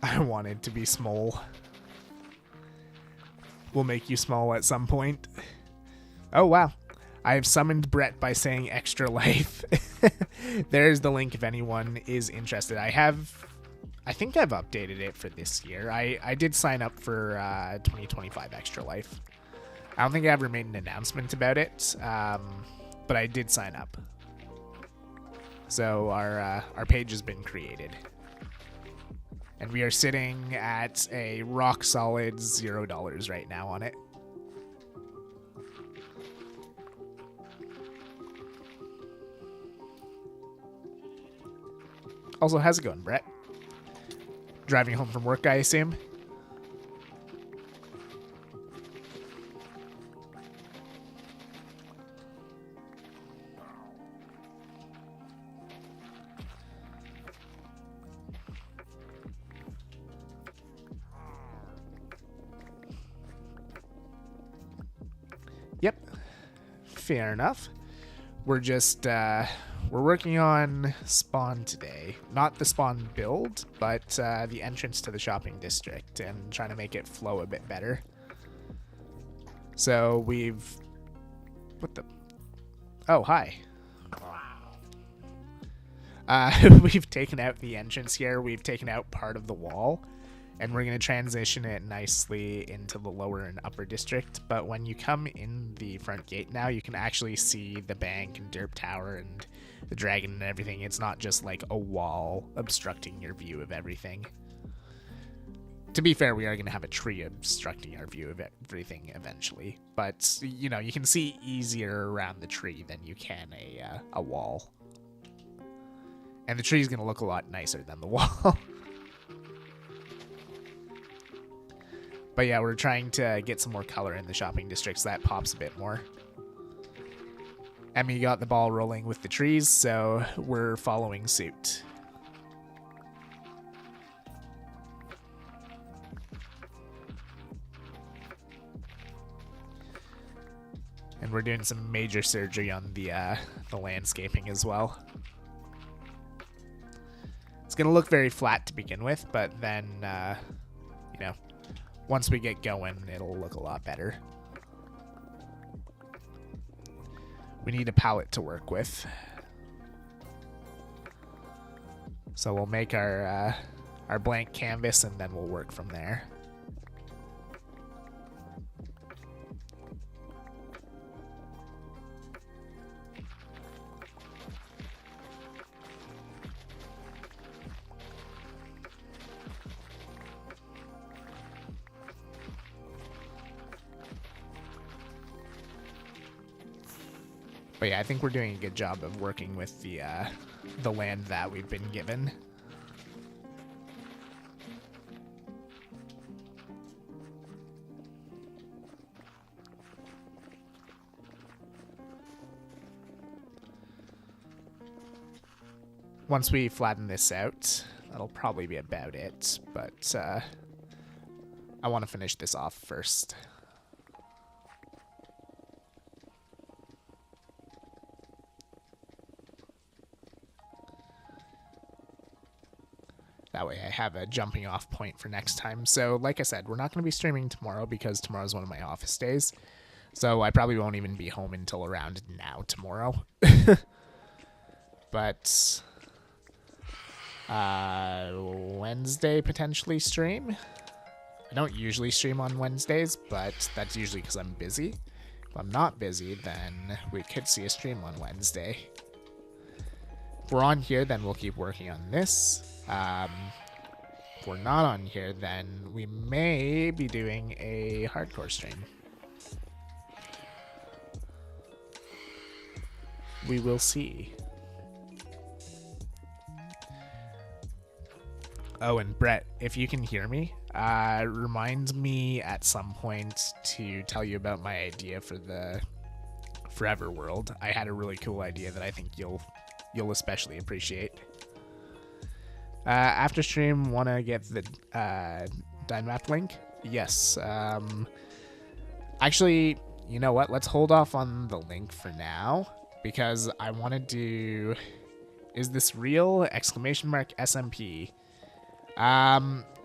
I wanted to be small. We'll make you small at some point. Oh, wow. I have summoned Brett by saying extra life. There's the link if anyone is interested. I think I've updated it for this year. I did sign up for 2025 extra life. I don't think I ever made an announcement about it, but I did sign up. So our page has been created. And we are sitting at a rock solid $0 right now on it. Also, how's it going, Brett? Driving home from work, I assume? fair enough. We're just, we're working on spawn today. Not the spawn build, but the entrance to the shopping district, and trying to make it flow a bit better. So we've... What the... Oh, hi. We've taken out the entrance here. We've taken out part of the wall, and we're going to transition it nicely into the lower and upper district. But when you come in the front gate now, you can actually see the bank and derp tower and the dragon and everything. It's not just like a wall obstructing your view of everything. To be fair, we are going to have a tree obstructing our view of everything eventually. But, you know, you can see easier around the tree than you can a wall. And the tree's going to look a lot nicer than the wall. But yeah, we're trying to get some more color in the shopping district so that pops a bit more. Emmy got the ball rolling with the trees, so we're following suit. And we're doing some major surgery on the landscaping as well. It's going to look very flat to begin with, but then, you know, once we get going, it'll look a lot better. We need a palette to work with. So we'll make our blank canvas, and then we'll work from there. But yeah, I think we're doing a good job of working with the land that we've been given. Once we flatten this out, that'll probably be about it, but I want to finish this off first. That way I have a jumping off point for next time. So like I said, we're not going to be streaming tomorrow because tomorrow's one of my office days. So I probably won't even be home until around now tomorrow. But Wednesday potentially stream. I don't usually stream on Wednesdays, but that's usually because I'm busy. If I'm not busy, then we could see a stream on Wednesday. If we're on here, then we'll keep working on this. If we're not on here, then we may be doing a hardcore stream. We will see. Oh, and Brett, if you can hear me, remind me at some point to tell you about my idea for the Forever world. I had a really cool idea that I think you'll especially appreciate. After stream, want to get the Dynmap link? Yes. Actually, you know what? Let's hold off on the link for now, because I want to do... Is this real? SMP.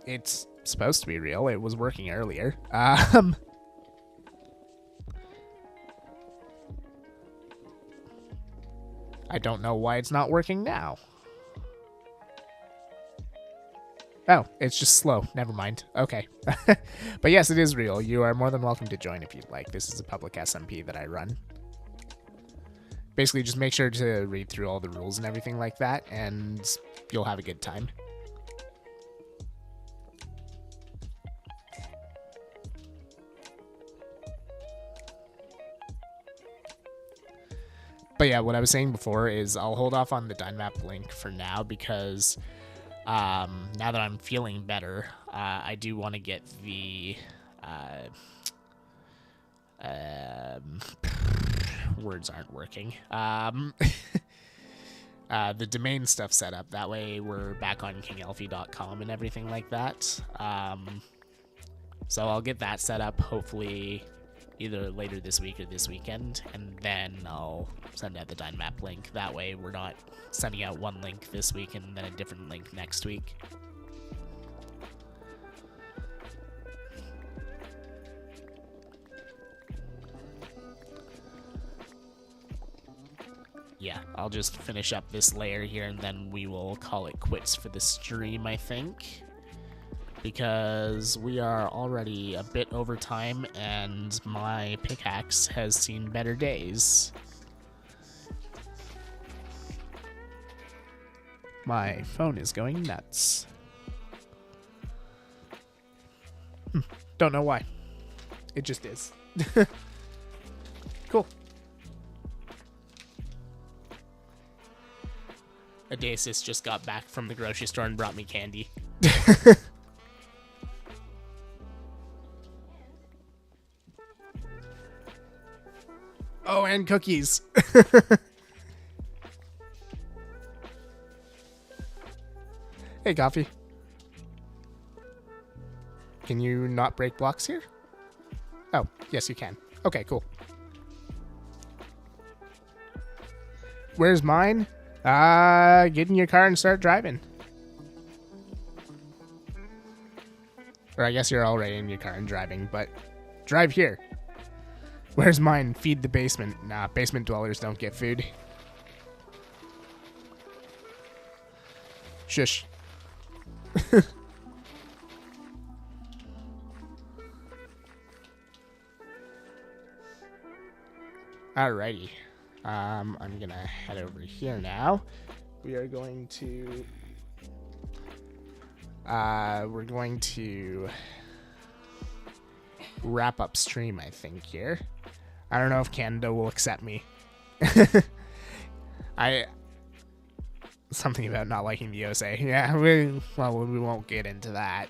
It's supposed to be real. It was working earlier. I don't know why it's not working now. Oh, it's just slow. Never mind. Okay. But yes, it is real. You are more than welcome to join if you'd like. This is a public SMP that I run. Basically, just make sure to read through all the rules and everything like that, and you'll have a good time. But yeah, what I was saying before is I'll hold off on the Dynmap link for now because now that I'm feeling better, I do want to get the words aren't working. The domain stuff set up. That way we're back on kingelfie.com and everything like that. So I'll get that set up hopefully either later this week or this weekend, and then I'll send out the Dynamap link. That way we're not sending out one link this week and then a different link next week. Yeah, I'll just finish up this layer here and then we will call it quits for the stream, I think. Because we are already a bit over time and my pickaxe has seen better days. My phone is going nuts. Don't know why. It just is. Cool. Adasis just got back from the grocery store and brought me candy. Oh, and cookies. Hey, Coffee. Can you not break blocks here? Oh, yes, you can. Okay, cool. Where's mine? Get in your car and start driving. Or I guess you're already in your car and driving, but drive here. Where's mine? Feed the basement. Nah, basement dwellers don't get food. Shush. Alrighty. I'm gonna head over here now. We are going to we're going to wrap up stream, I think, here. I don't know if Canada will accept me. Something about not liking the OSA. Yeah, we won't get into that.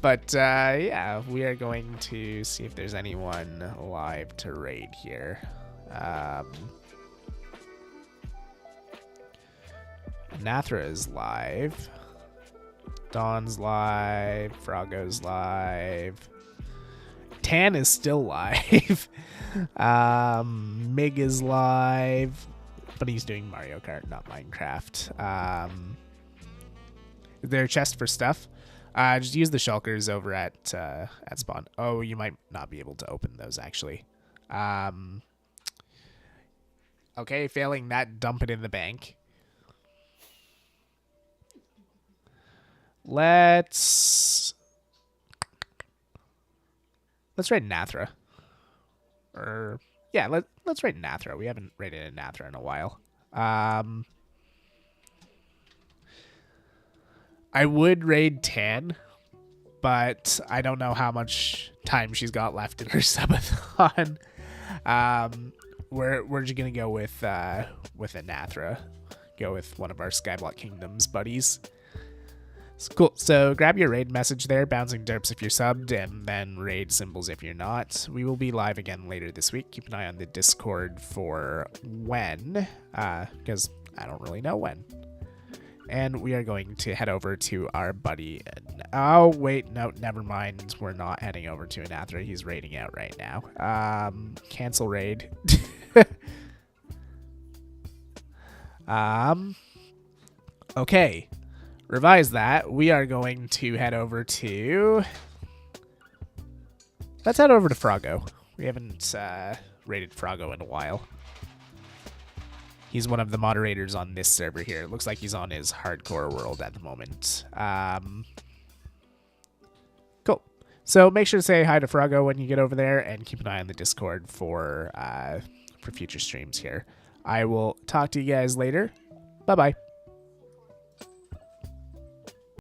But yeah, we are going to see if there's anyone live to raid here. Nathra is live. Dawn's live. Froggo's live. Tan is still live. Mig is live, but he's doing Mario Kart, not Minecraft. Is there a chest for stuff? Just use the shulkers over at spawn. Oh, you might not be able to open those, actually. Okay, failing that, dump it in the bank. Let's raid Nathra. Or yeah, let's raid Nathra. We haven't raided a Nathra in a while. I would raid Tan, but I don't know how much time she's got left in her subathon. We're just gonna go with a Nathra. Go with one of our Skyblock Kingdoms buddies. So cool. So grab your raid message there, bouncing derps if you're subbed, and then raid symbols if you're not. We will be live again later this week. Keep an eye on the Discord for when, because I don't really know when. And we are going to head over to our buddy. Oh, wait, no, never mind. We're not heading over to Anathra. He's raiding out right now. Cancel raid. Okay. Revise that. We are going to head over to... Let's head over to Froggo. We haven't raided Froggo in a while. He's one of the moderators on this server here. It looks like he's on his hardcore world at the moment. Cool. So make sure to say hi to Froggo when you get over there, and keep an eye on the Discord for future streams here. I will talk to you guys later. Bye-bye.